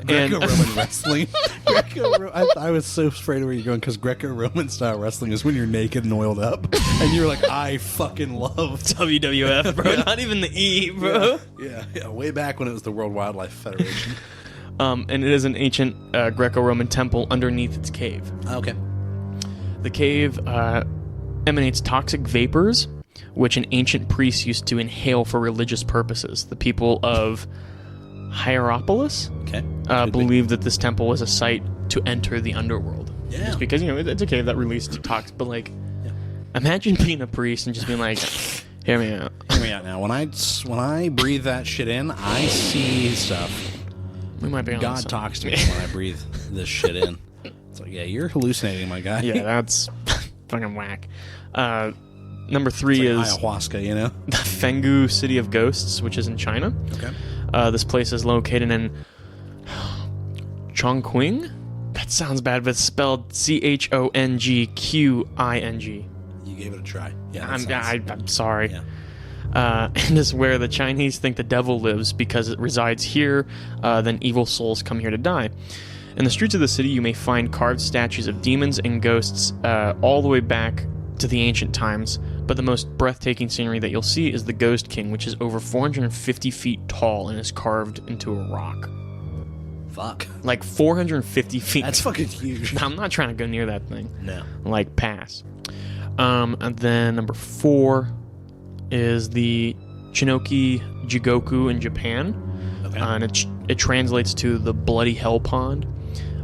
Greco-Roman wrestling. I was so afraid of where you're going, because Greco-Roman style wrestling is when you're naked and oiled up, and you're like, I fucking love WWF, bro. Not even the E, bro. Yeah. Way back when it was the World Wildlife Federation. And it is an ancient Greco-Roman temple underneath its cave. Okay. The cave emanates toxic vapors, which an ancient priest used to inhale for religious purposes. The people of Hierapolis believe that this temple is a site to enter the underworld. Yeah. Just because, it's a cave that released toxic, but like, imagine being a priest and just being like, hear me out. Hear me out now. When I breathe that shit in, I see stuff. We might be on God talks to me when I breathe this shit in. It's like, yeah, you're hallucinating, my guy. Yeah, that's fucking whack. Number 3 like is ayahuasca, the Fenggu City of Ghosts, which is in China. Okay. This place is located in Chongqing. That sounds bad, but it's spelled Chongqing. You gave it a try. Yeah, I'm sorry. Yeah. And is where the Chinese think the devil lives, because it resides here. Then evil souls come here to die. In the streets of the city, you may find carved statues of demons and ghosts all the way back to the ancient times, but the most breathtaking scenery that you'll see is the Ghost King, which is over 450 feet tall and is carved into a rock. Fuck. Like 450 feet. That's fucking huge. I'm not trying to go near that thing. No. Like, pass. And then number 4 is the Chinoki Jigoku in Japan. Okay. And it translates to the Bloody Hell Pond.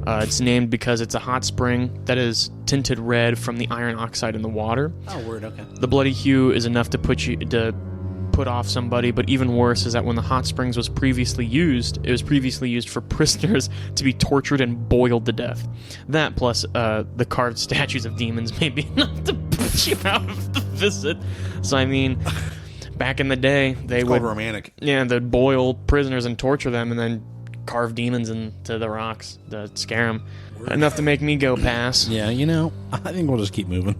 It's named because it's a hot spring that is tinted red from the iron oxide in the water. Oh, word, okay. The bloody hue is enough to put off somebody, but even worse is that when the hot springs was previously used, it was previously used for prisoners to be tortured and boiled to death. That plus the carved statues of demons may be enough to let you out of the visit. So, I mean, back in the day, they would... romantic. Yeah, they'd boil prisoners and torture them and then carve demons into the rocks to scare them. Enough to make me go pass. Yeah, I think we'll just keep moving.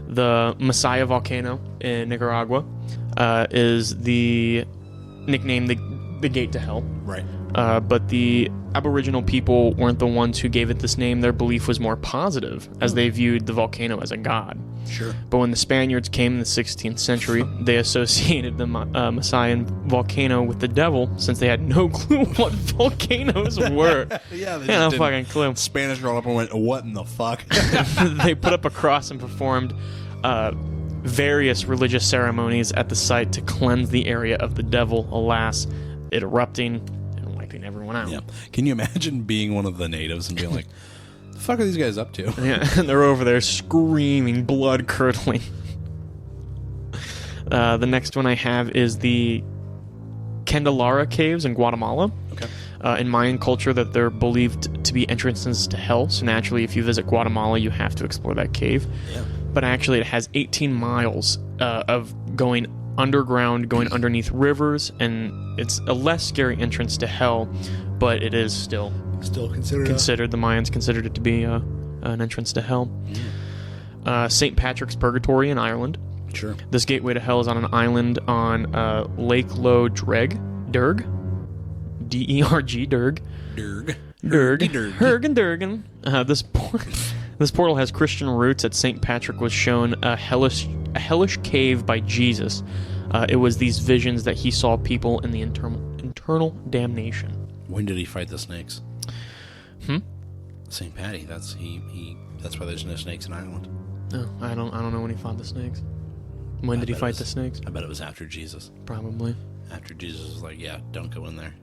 The Messiah volcano in Nicaragua is the nickname the gate to hell. Right. But the Aboriginal people weren't the ones who gave it this name. Their belief was more positive, as they viewed the volcano as a god. Sure. But when the Spaniards came in the 16th century, they associated the Masayan volcano with the devil, since they had no clue what volcanoes were. Yeah, they no just fucking clue. Spanish rolled up and went, "What in the fuck?" They put up a cross and performed various religious ceremonies at the site to cleanse the area of the devil. Alas, it erupting and wiping everyone out. Yeah. Can you imagine being one of the natives and being like, "The fuck are these guys up to?" Yeah, and they're over there screaming, blood curdling. The next one I have is the Candelaria Caves in Guatemala. Okay. In Mayan culture, that they're believed to be entrances to hell. So naturally, if you visit Guatemala, you have to explore that cave. Yeah. But actually, it has 18 miles of going underground, going underneath rivers, and it's a less scary entrance to hell, but it is still considered. The Mayans considered it to be an entrance to hell. St. Patrick's Purgatory in Ireland. Sure. This gateway to hell is on an island on Lake Low Derg, D-E-R-G, Derg. Hergen Durgan. This portal has Christian roots. At St. Patrick was shown a hellish cave by Jesus. It was these visions that he saw people in the internal damnation. When did he fight the snakes? St. Patty. That's why there's no snakes in Ireland. Oh, I don't know when he fought the snakes. When did he fight the snakes? I bet it was after Jesus. Probably. After Jesus was like, "Yeah, don't go in there.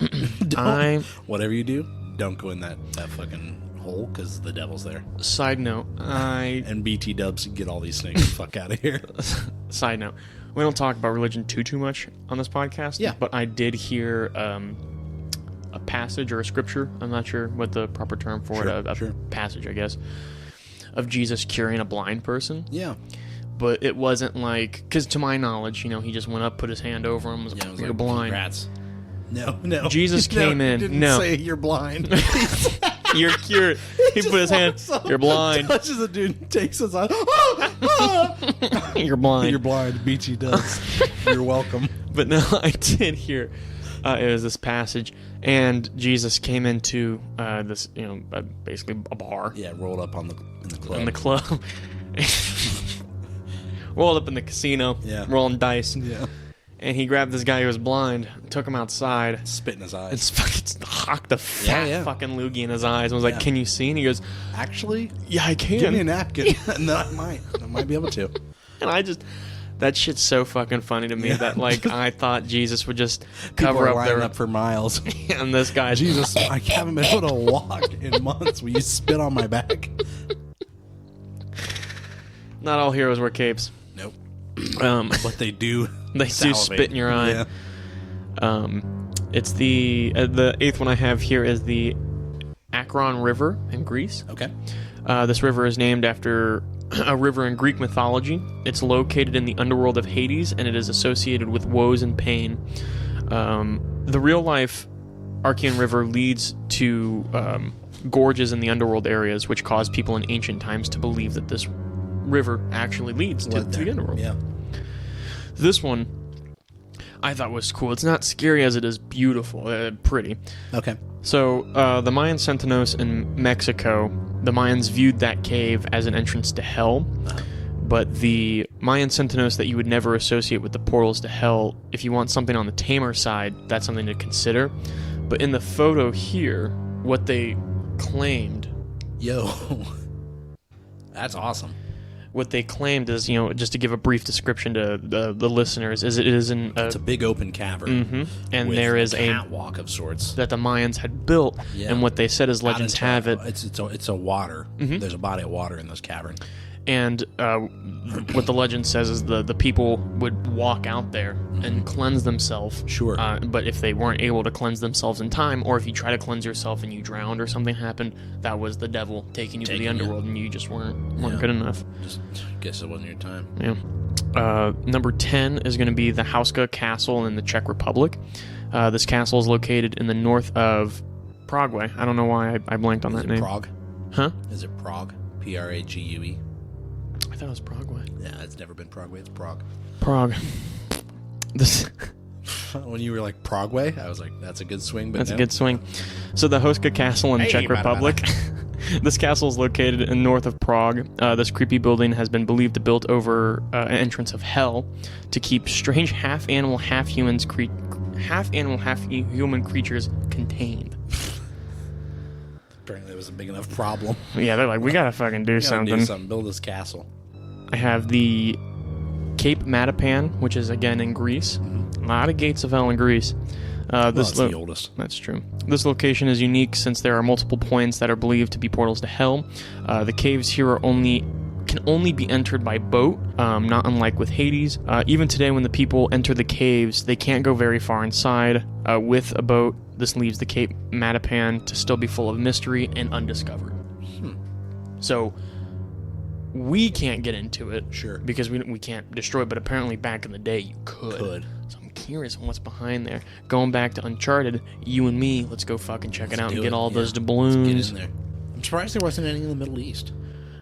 Whatever you do, don't go in that fucking hole, because the devil's there." Side note, and BT Dubs get all these snakes the fuck out of here. Side note, we don't talk about religion too much on this podcast. Yeah. But I did hear a passage or a scripture. I'm not sure what the proper term for it. A passage, I guess, of Jesus curing a blind person. Yeah. But it wasn't like, because to my knowledge, he just went up, put his hand over him, was like, "You're blind." Congrats. No. Jesus came in. He didn't No. say you're blind. You're cured. He put his hand. You're blind. Touches a dude, and takes his eye. You're blind. You're blind. BT does. You're welcome. But no, I did hear it was this passage, and Jesus came into this, basically a bar. Yeah, rolled up in the club. In the club. Rolled up in the casino. Yeah. Rolling dice. Yeah. And he grabbed this guy who was blind, took him outside. Spit in his eyes. It's fucking hocked the fat fucking loogie in his eyes and was like, "Can you see?" And he goes, "Actually, yeah, I can. Give me a napkin." No, I might be able to. And that shit's so fucking funny to me that I thought Jesus would just cover up their up for miles. And this guy, Jesus, I haven't been able to walk in months. Will you spit on my back? Not all heroes wear capes. Nope. But they do. They do spit in your eye. Yeah. It's the 8th one I have here is the Akron River in Greece. Okay. This river is named after a river in Greek mythology. It's located in the underworld of Hades, and it is associated with woes and pain. The real-life Archean River leads to gorges in the underworld areas, which caused people in ancient times to believe that this river actually leads to the underworld. Yeah. This one I thought was cool. It's not scary as it is beautiful, pretty. Okay. So the Mayan Centenos in Mexico, the Mayans viewed that cave as an entrance to hell. But the Mayan Centenos that you would never associate with the portals to hell, if you want something on the tamer side, that's something to consider. But in the photo here, what they claimed... Yo. That's awesome. What they claimed is, just to give a brief description to the listeners, is it is it's a big open cavern. And there is a catwalk of sorts that the Mayans had built. Yeah. And what they said is legends have it. It's a water. There's a body of water in this cavern. And what the legend says is the people would walk out there and cleanse themselves. Sure. But if they weren't able to cleanse themselves in time, or if you try to cleanse yourself and you drowned or something happened, that was the devil taking you to the underworld, and you just weren't good enough. Just guess it wasn't your time. Yeah. Number 10 is going to be the Hauska Castle in the Czech Republic. This castle is located in the north of Prague. I don't know why I blanked on that name. Prague? Huh? Is it Prague? Prague? I thought it was Prague. Yeah, it's never been Prague. It's Prague. Prague. This. When you were like Prague, I was like, that's a good swing. But That's a good swing. So the Hauska Castle in the Czech Republic. This castle is located in north of Prague. This creepy building has been believed to built over an entrance of hell to keep strange half-animal, half-human creatures contained. Apparently, it was a big enough problem. Yeah, they're like, we gotta fucking do something. Build this castle. I have the Cape Matapan, which is again in Greece. A lot of gates of hell in Greece. It's the oldest. That's true. This location is unique since there are multiple points that are believed to be portals to hell. The caves here can only be entered by boat, not unlike with Hades. Even today, when the people enter the caves, they can't go very far inside. With a boat, this leaves the Cape Matapan to still be full of mystery and undiscovered. So we can't get into it, Sure, because we can't destroy it. But apparently, back in the day, you could. So I'm curious on what's behind there. Going back to Uncharted, you and me, let's go fucking check it out and get all those doubloons. Get in there. I'm surprised there wasn't anything in the Middle East.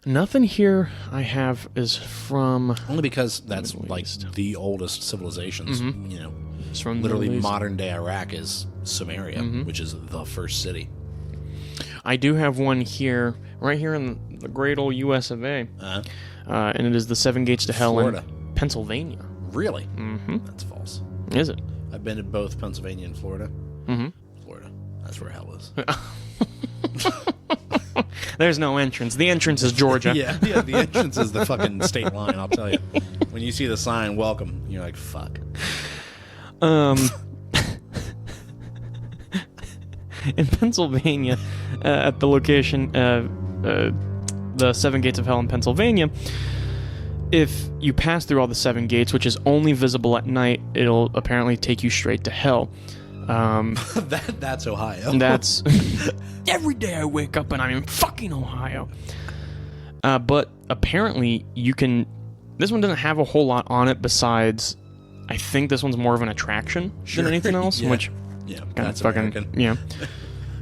Nothing here I have is from... Only because that's Middle like East. the oldest civilizations. You know, It's from literally Middle East. modern day Iraq is Samaria, which is the first city. I do have one here, right here in the great old US of A. And it is the Seven Gates to Hell Florida. in Pennsylvania. Really? Mm-hmm. That's false. Is it? I've been to both Pennsylvania and Florida. Mm-hmm. Florida. That's where hell is. There's no entrance. The entrance is Georgia. yeah, the entrance is the fucking state line, I'll tell you. When you see the sign, welcome, you're like, fuck. In Pennsylvania, at the location, the Seven Gates of Hell in Pennsylvania, if you pass through all the seven gates, which is only visible at night, it'll apparently take you straight to hell. That's Ohio. That's every day I wake up and I'm in fucking Ohio. But apparently you can. This one doesn't have a whole lot on it besides. I think this one's more of an attraction than anything else, Yeah. which Yeah, kind that's of fucking American. yeah.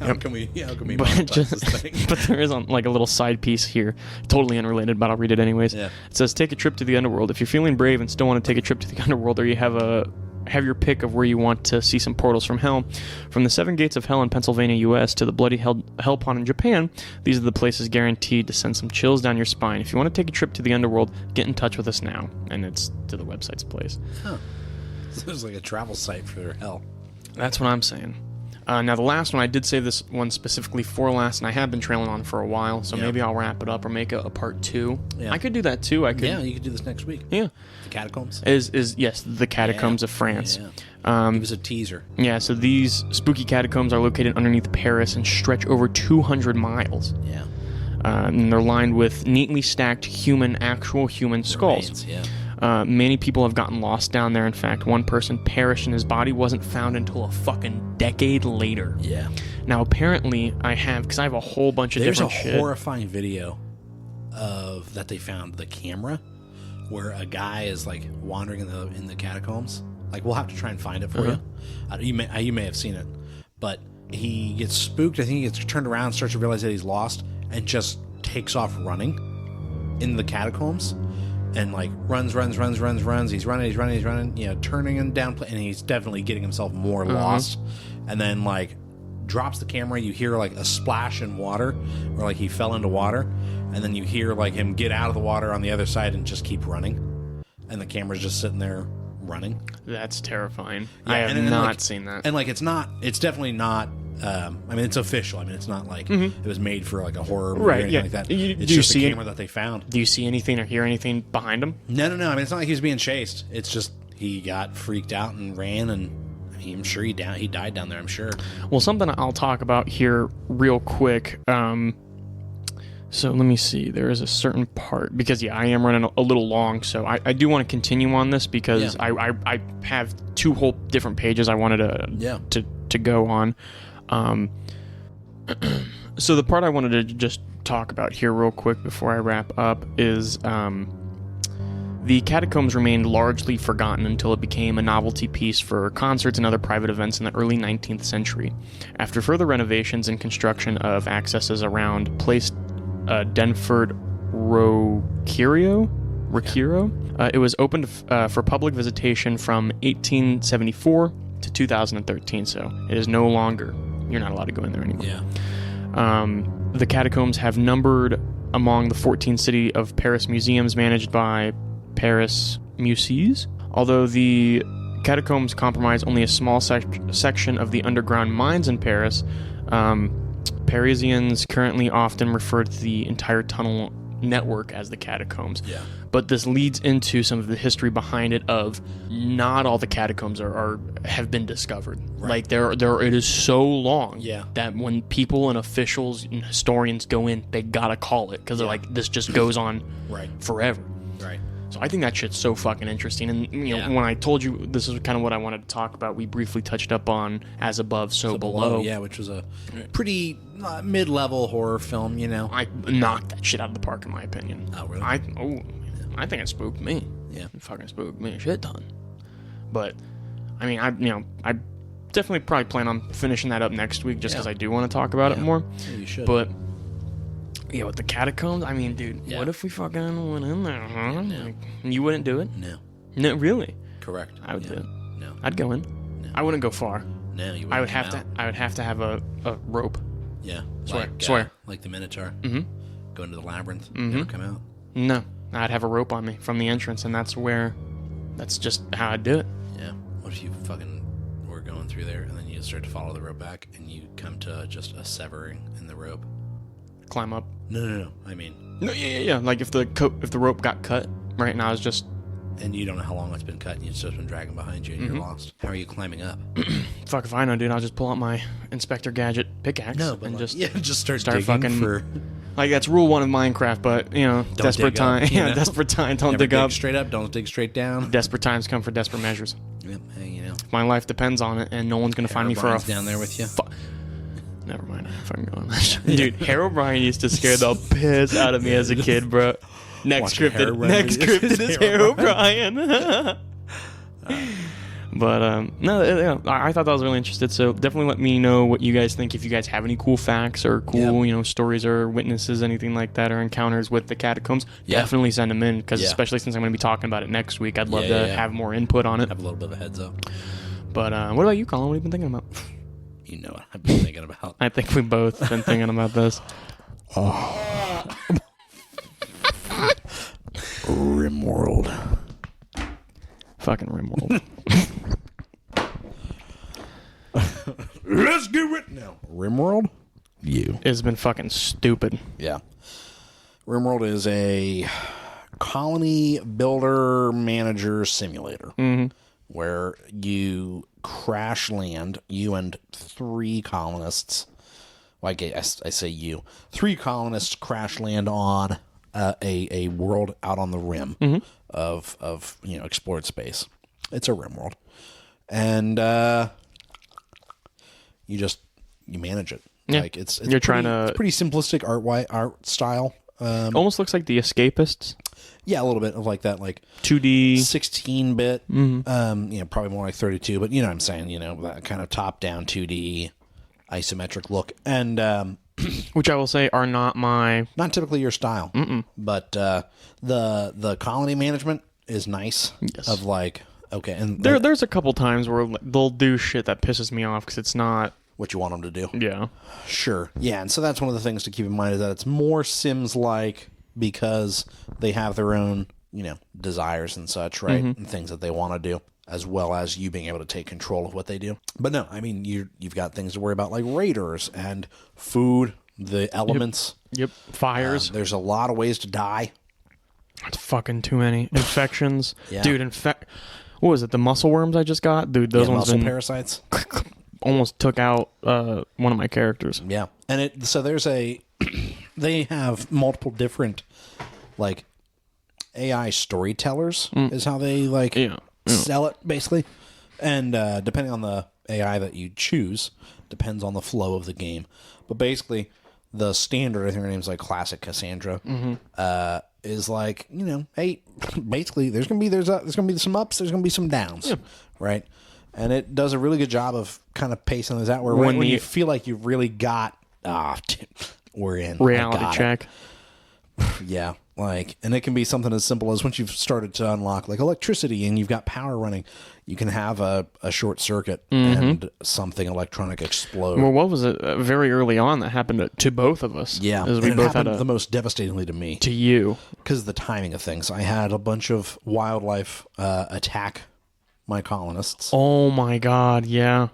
How can we But monetize this thing? but there is like a little side piece here, totally unrelated, but I'll read it anyways. Yeah. It says, "Take a trip to the underworld. If you're feeling brave and still want to take a trip to the underworld, or you have your pick of where you want to see some portals from hell, from the Seven Gates of Hell in Pennsylvania, U.S. to the Bloody Hell Pond in Japan, these are the places guaranteed to send some chills down your spine. If you want to take a trip to the underworld, get in touch with us now." And it's to the website's place. Huh. So there's like a travel site for hell. That's what I'm saying. Now, the last one, I did save this one specifically for last, and I have been trailing on for a while, so Yep. maybe I'll wrap it up or make a part 2. Yeah. I could do that, too. Yeah, you could do this next week. Yeah. The catacombs. Is yes, the catacombs of France. Yeah. Give us a teaser. Yeah, so these spooky catacombs are located underneath Paris and stretch over 200 miles. Yeah. And they're lined with neatly stacked actual human skulls. Remains, yeah. Many people have gotten lost down there. In fact, one person perished and his body wasn't found until a fucking decade later. Yeah. Now, apparently, because I have a whole bunch of There's different a shit. horrifying video of that they found the camera where a guy is like wandering in the catacombs. Like, we'll have to try and find it for you. You may have seen it, but he gets spooked. I think he gets turned around, starts to realize that he's lost, and just takes off running in the catacombs. And like runs. He's running. You know, turning and down, and he's definitely getting himself more lost. And then like drops the camera. You hear like a splash in water, or like he fell into water. And then you hear like him get out of the water on the other side and just keep running. And the camera's just sitting there running. That's terrifying. Yeah, I have and not like, seen that. And like it's definitely not. I mean, it's official. I mean, it's not like it was made for like a horror movie or anything like that. Do It's you just see a it? camera that they found. Do you see anything or hear anything behind him? No. I mean, it's not like he was being chased. It's just he got freaked out and ran, and I mean, I'm sure he died down there. I'm sure. Well, something I'll talk about here real quick. So let me see. There is a certain part because I am running a little long, so I do want to continue on this because I have two whole different pages I wanted to go on. So the part I wanted to just talk about here real quick before I wrap up is the catacombs remained largely forgotten until it became a novelty piece for concerts and other private events in the early 19th century. After further renovations and construction of accesses around Place Denford Roqueiro, it was opened for public visitation from 1874 to 2013, so it is no longer, you're not allowed to go in there anymore. The catacombs have numbered among the 14 City of Paris museums managed by Paris Musees, although the catacombs comprise only a small section of the underground mines in Paris. Parisians currently often refer to the entire tunnel network as the catacombs. Yeah. But this leads into some of the history behind it of not all the catacombs have been discovered. Right. Like it is so long that when people and officials and historians go in, they gotta call it because they're like, this just goes on forever. Right. So I think that shit's so fucking interesting. And you know, when I told you this is kind of what I wanted to talk about, we briefly touched up on As Above, So Below. Yeah, which was a pretty mid-level horror film, you know. I knocked that shit out of the park, in my opinion. Oh, really? I think it spooked me. Yeah. It fucking spooked me a shit ton. But, I mean, I definitely probably plan on finishing that up next week just because I do want to talk about it more. Yeah, you should. But... yeah, with the catacombs, I mean, dude, what if we fucking went in there, huh? No. Like, you wouldn't do it? No. No, really? Correct. I would do it. No. I'd go in. No. I wouldn't go far. No, you wouldn't. I would have to have a rope. Yeah. Swear. Like the Minotaur. Mm-hmm. Go into the labyrinth. Never come out. No. I'd have a rope on me from the entrance, and that's just how I'd do it. Yeah. What if you fucking were going through there, and then you start to follow the rope back, and you come to just a severing in the rope? Climb up. No. I mean... No, yeah. Like if the rope got cut, right, and I was just... and you don't know how long it's been cut, and it's just been dragging behind you, and you're lost. How are you climbing up? Fuck if I know, dude. I'll just pull out my Inspector Gadget pickaxe. No, but and just start fucking for... like, that's rule 1 of Minecraft, but, you know, desperate time. Yeah, desperate time. Don't dig up. Straight up. Don't dig straight down. Desperate times come for desperate measures. Yep. Hey, you know. My life depends on it, and no one's going to find me for a... down there with you. Never mind. I'm fucking going on that shit. Dude, Harold O'Brien used to scare the piss out of me as a kid, bro. Next scripted is Harold O'Brien. But, no, I thought that was really interesting. So definitely let me know what you guys think. If you guys have any cool facts or cool, you know, stories or witnesses, anything like that, or encounters with the catacombs, definitely send them in. Because especially since I'm going to be talking about it next week, I'd love to have more input on it. Have a little bit of a heads up. But what about you, Colin? What have you been thinking about? You know what I've been thinking about. I think we've both been thinking about this. Rimworld. Fucking Rimworld. Let's do it now. Rimworld? It's been fucking stupid. Yeah. Rimworld is a colony builder manager simulator where you crash land, you and 3 colonists. Well, I say you. 3 colonists crash land on a world out on the rim of explored space. It's a rim world, and you manage it. Yeah. Like it's You're trying to... it's pretty simplistic art style. Almost looks like The Escapists. Yeah, a little bit of like that, like 2D, 16-bit. Probably more like 32, but you know what I'm saying. You know, that kind of top-down 2D isometric look, and which I will say are not typically your style. But the colony management is nice. Yes. Of like, okay, and there's a couple times where they'll do shit that pisses me off because it's not what you want them to do. Yeah, sure, yeah, and so that's one of the things to keep in mind is that it's more Sims-like because they have their own, desires and such, right, and things that they want to do, as well as you being able to take control of what they do. But no, I mean, you've got things to worry about like raiders and food, the elements. Yep. Fires. There's a lot of ways to die. It's fucking too many. Infections. Yeah. Dude, what was it, the muscle worms I just got? Dude, those ones muscle parasites. Almost took out one of my characters. Yeah. And so there's a they have multiple different, like, AI storytellers is how they, like, sell it, basically. And depending on the AI that you choose, depends on the flow of the game. But basically, the standard, I think her name's, like, Classic Cassandra, is like, you know, hey, basically, there's gonna be some ups, there's gonna be some downs, right? And it does a really good job of kind of pacing those out. Where when you feel like you've really got, we're in reality check. Yeah, like, and it can be something as simple as once you've started to unlock like electricity and you've got power running, you can have a short circuit and something electronic explode. Well, what was it very early on that happened to both of us? Yeah, as we and both it happened had the most devastatingly to me. To you, because of the timing of things. I had a bunch of wildlife attack my colonists. Oh my god, yeah.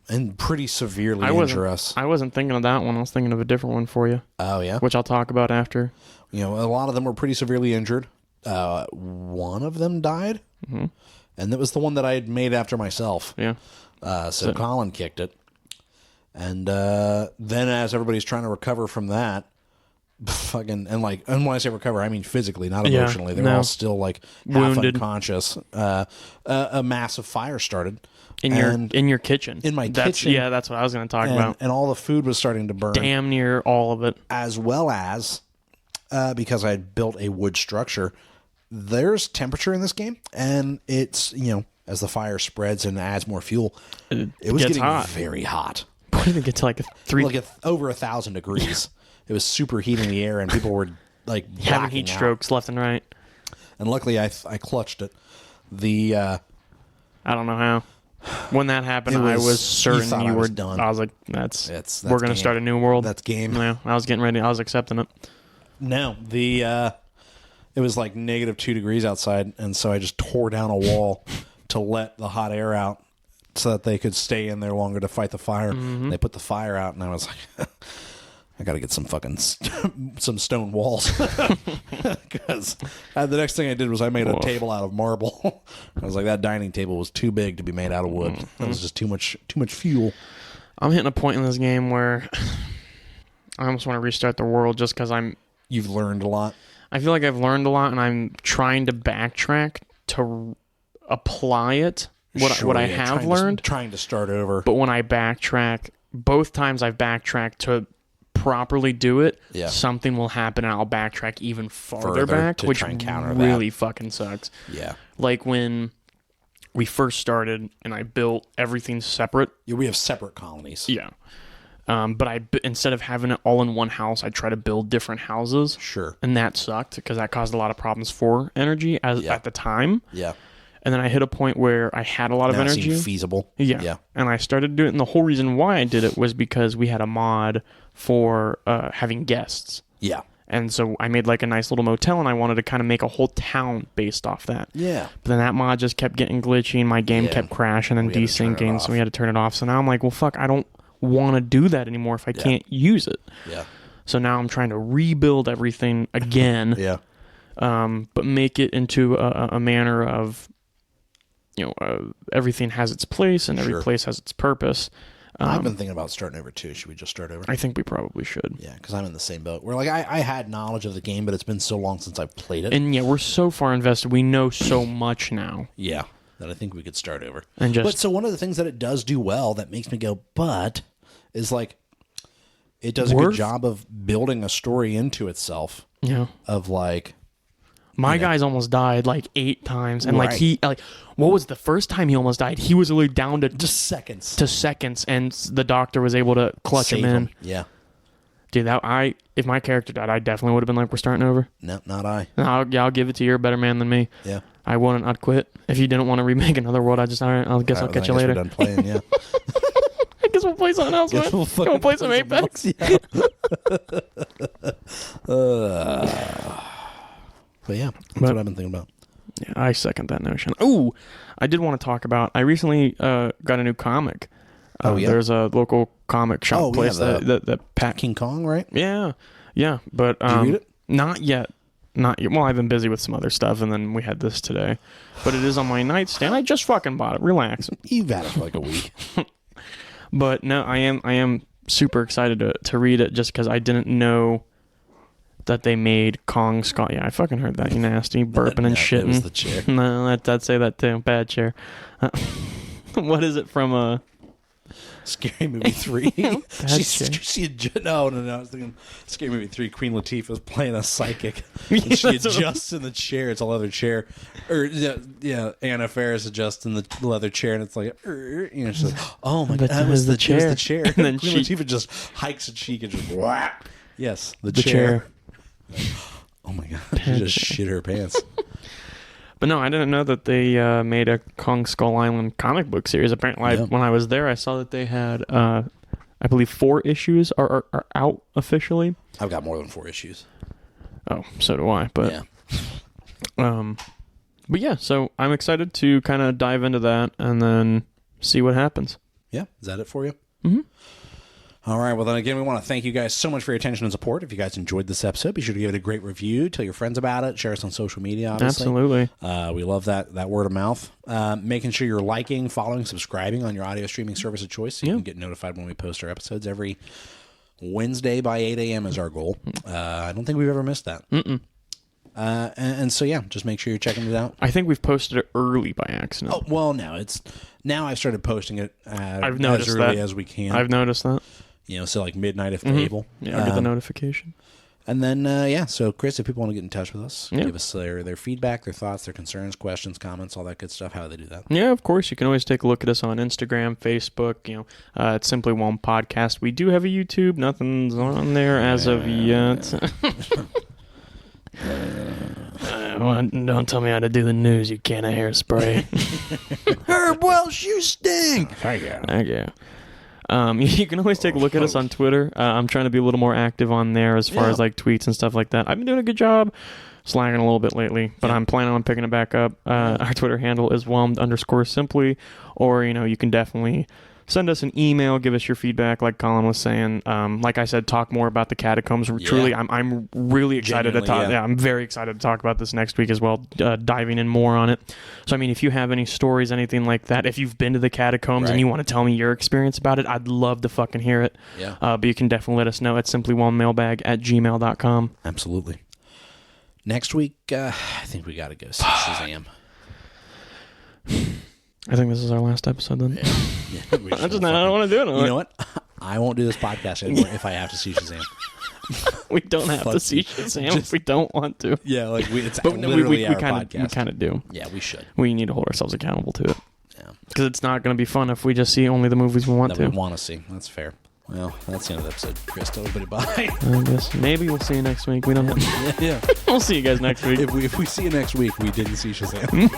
And pretty severely injure us. I wasn't thinking of that one. I was thinking of a different one for you. Oh yeah, which I'll talk about after. You know, a lot of them were pretty severely injured. One of them died, and that was the one that I had made after myself. Yeah. So Colin kicked it, and then as everybody's trying to recover from that, and when I say recover, I mean physically, not emotionally. They're all still like half wounded, unconscious. A massive fire started in your kitchen. In my kitchen, yeah, that's what I was going to talk about. And all the food was starting to burn. Damn near all of it, as well as because I had built a wood structure. There's temperature in this game, and it's, you know, as the fire spreads and adds more fuel, it was getting very hot. What did it get to, like over 1,000 degrees? It was superheating the air, and people were like having heat strokes left and right. And luckily, I clutched it. I don't know how. When that happened, I was certain you were done. I was like, we're going to start a new world. That's game. Yeah, I was getting ready. I was accepting it. No, it was like -2 degrees outside, and so I just tore down a wall to let the hot air out so that they could stay in there longer to fight the fire. They put the fire out, and I was like, I got to get some fucking some stone walls. Because the next thing I did was I made a table out of marble. I was like, that dining table was too big to be made out of wood. It was just too much fuel. I'm hitting a point in this game where I almost want to restart the world just because You've learned a lot. I feel like I've learned a lot, and I'm trying to backtrack to apply it. What I have learned. Trying to start over. But when I backtrack, both times I've backtracked to properly do it, something will happen, and I'll backtrack even farther back, which try and counter really fucking sucks. Yeah. Like when we first started, and I built everything separate. Yeah, we have separate colonies. Yeah. But instead of having it all in one house, I try to build different houses. Sure. And that sucked because that caused a lot of problems for energy at the time. Yeah. And then I hit a point where I had a lot of energy. Seemed feasible. Yeah. And I started doing it. And the whole reason why I did it was because we had a mod for having guests. Yeah. And so I made like a nice little motel, and I wanted to kind of make a whole town based off that. Yeah. But then that mod just kept getting glitchy, and my game kept crashing and desyncing. So we had to turn it off. So now I'm like, well, fuck, I don't want to do that anymore if I can't use it. Yeah. So now I'm trying to rebuild everything again. Yeah. But make it into a manner of, you know, everything has its place and every place has its purpose. I've been thinking about starting over too. Should we just start over? I think we probably should. Yeah, because I'm in the same boat. Where like I had knowledge of the game, but it's been so long since I've played it. And yeah, we're so far invested. We know so much now. Yeah, that I think we could start over. But so one of the things that it does do well that makes me go, but is like it does a good job of building a story into itself. Yeah. Of like, my guy's almost died like 8 times, and what was the first time he almost died? He was really down to just seconds. And the doctor was able to clutch him in. Yeah. Dude, if my character died, I definitely would have been like, we're starting over. No, not I. I'll give it to you. You're a better man than me. Yeah. I wouldn't. I'd quit. If you didn't want to remake another world, I guess I'll catch you later. We're done playing, yeah. I guess we'll play something else, man. We'll play some Apex. Yeah. But yeah, that's what I've been thinking about. Yeah, I second that notion. Oh, I did want to talk about, I recently got a new comic. There's a local comic shop place that Pat King Kong, right? Yeah. But did you read it? Not yet. Well, I've been busy with some other stuff, and then we had this today. But it is on my nightstand. I just fucking bought it. Relax. You've had it for like a week. But no, I am super excited to read it just because I didn't know that they made Kong Skull. Yeah, I fucking heard that. You nasty burping and Yeah, shitting. it was the chair. No, I'd say that too. Bad chair. What is it from? Scary Movie 3. chair. No, I was thinking Scary Movie 3. Queen Latifah's playing a psychic. And she That's what adjusts in the chair. It's a leather chair. Or, yeah, Anna Faris adjusts in the leather chair, and it's like, she's like, oh my God, That was the chair. It was the chair. And then Queen she- Latifah just hikes a cheek and just, whack. Yes, the chair. Oh my God, she just shit her pants. But no, I didn't know that they made a Kong Skull Island comic book series. Apparently, Yeah. when I was there, I saw that they had, I believe, 4 issues are out officially. I've got more than 4 issues. Oh, so do I. But Yeah. but yeah, so I'm excited to kind of dive into that and then see what happens. Yeah, is that it for you? Mm-hmm. All right, well, then again, we want to thank you guys so much for your attention and support. If you guys enjoyed this episode, be sure to give it a great review. Tell your friends about it. Share us on social media, obviously. Absolutely. We love that word of mouth. Making sure you're liking, following, subscribing on your audio streaming service of choice so you can get notified when we post our episodes. Every Wednesday by 8 a.m. is our goal. I don't think we've ever missed that. And so, yeah, just make sure you're checking it out. I think we've posted it early by accident. Oh, well, no, now I've started posting it I've noticed as early that. as we can. I've noticed that. So like midnight if able. Yeah, I'll get the notification. And then, so Chris, if people want to get in touch with us, give us their feedback, their thoughts, their concerns, questions, comments, all that good stuff, how do they do that? Yeah, of course. You can always take a look at us on Instagram, Facebook. It's Simply One Podcast. We do have a YouTube. Nothing's on there as of yet. Don't tell me how to do the news, you can of hairspray. Herb Welsh, you stink! Thank you. You can always take a look at us on Twitter. I'm trying to be a little more active on there as far as like tweets and stuff like that. I've been doing a good job slacking a little bit lately, but I'm planning on picking it back up. Our Twitter handle is whelmed_simply, or you can definitely send us an email, give us your feedback, like Colin was saying. Like I said, talk more about the catacombs. Truly, I'm really excited to talk. Yeah, I'm very excited to talk about this next week as well, diving in more on it. So, I mean, if you have any stories, anything like that, if you've been to the catacombs and you want to tell me your experience about it, I'd love to fucking hear it. Yeah. But you can definitely let us know at simplywhelmmailbag@gmail.com. Absolutely. Next week, I think we got to go see Shazam. I think this is our last episode then. Yeah, I don't want to do it. You know what? I won't do this podcast anymore if I have to see Shazam. We don't have to see Shazam if we don't want to. Yeah, like it's But literally our podcast. We podcast. kind of do. Yeah, we should. We need to hold ourselves accountable to it. Yeah. Because it's not going to be fun if we just see only the movies we want That to. we want to see. That's fair. Well, that's the end of the episode. Chris, tell everybody bye. I guess maybe we'll see you next week. We don't know. Yeah. We'll see you guys next week. If we see you next week, we didn't see Shazam.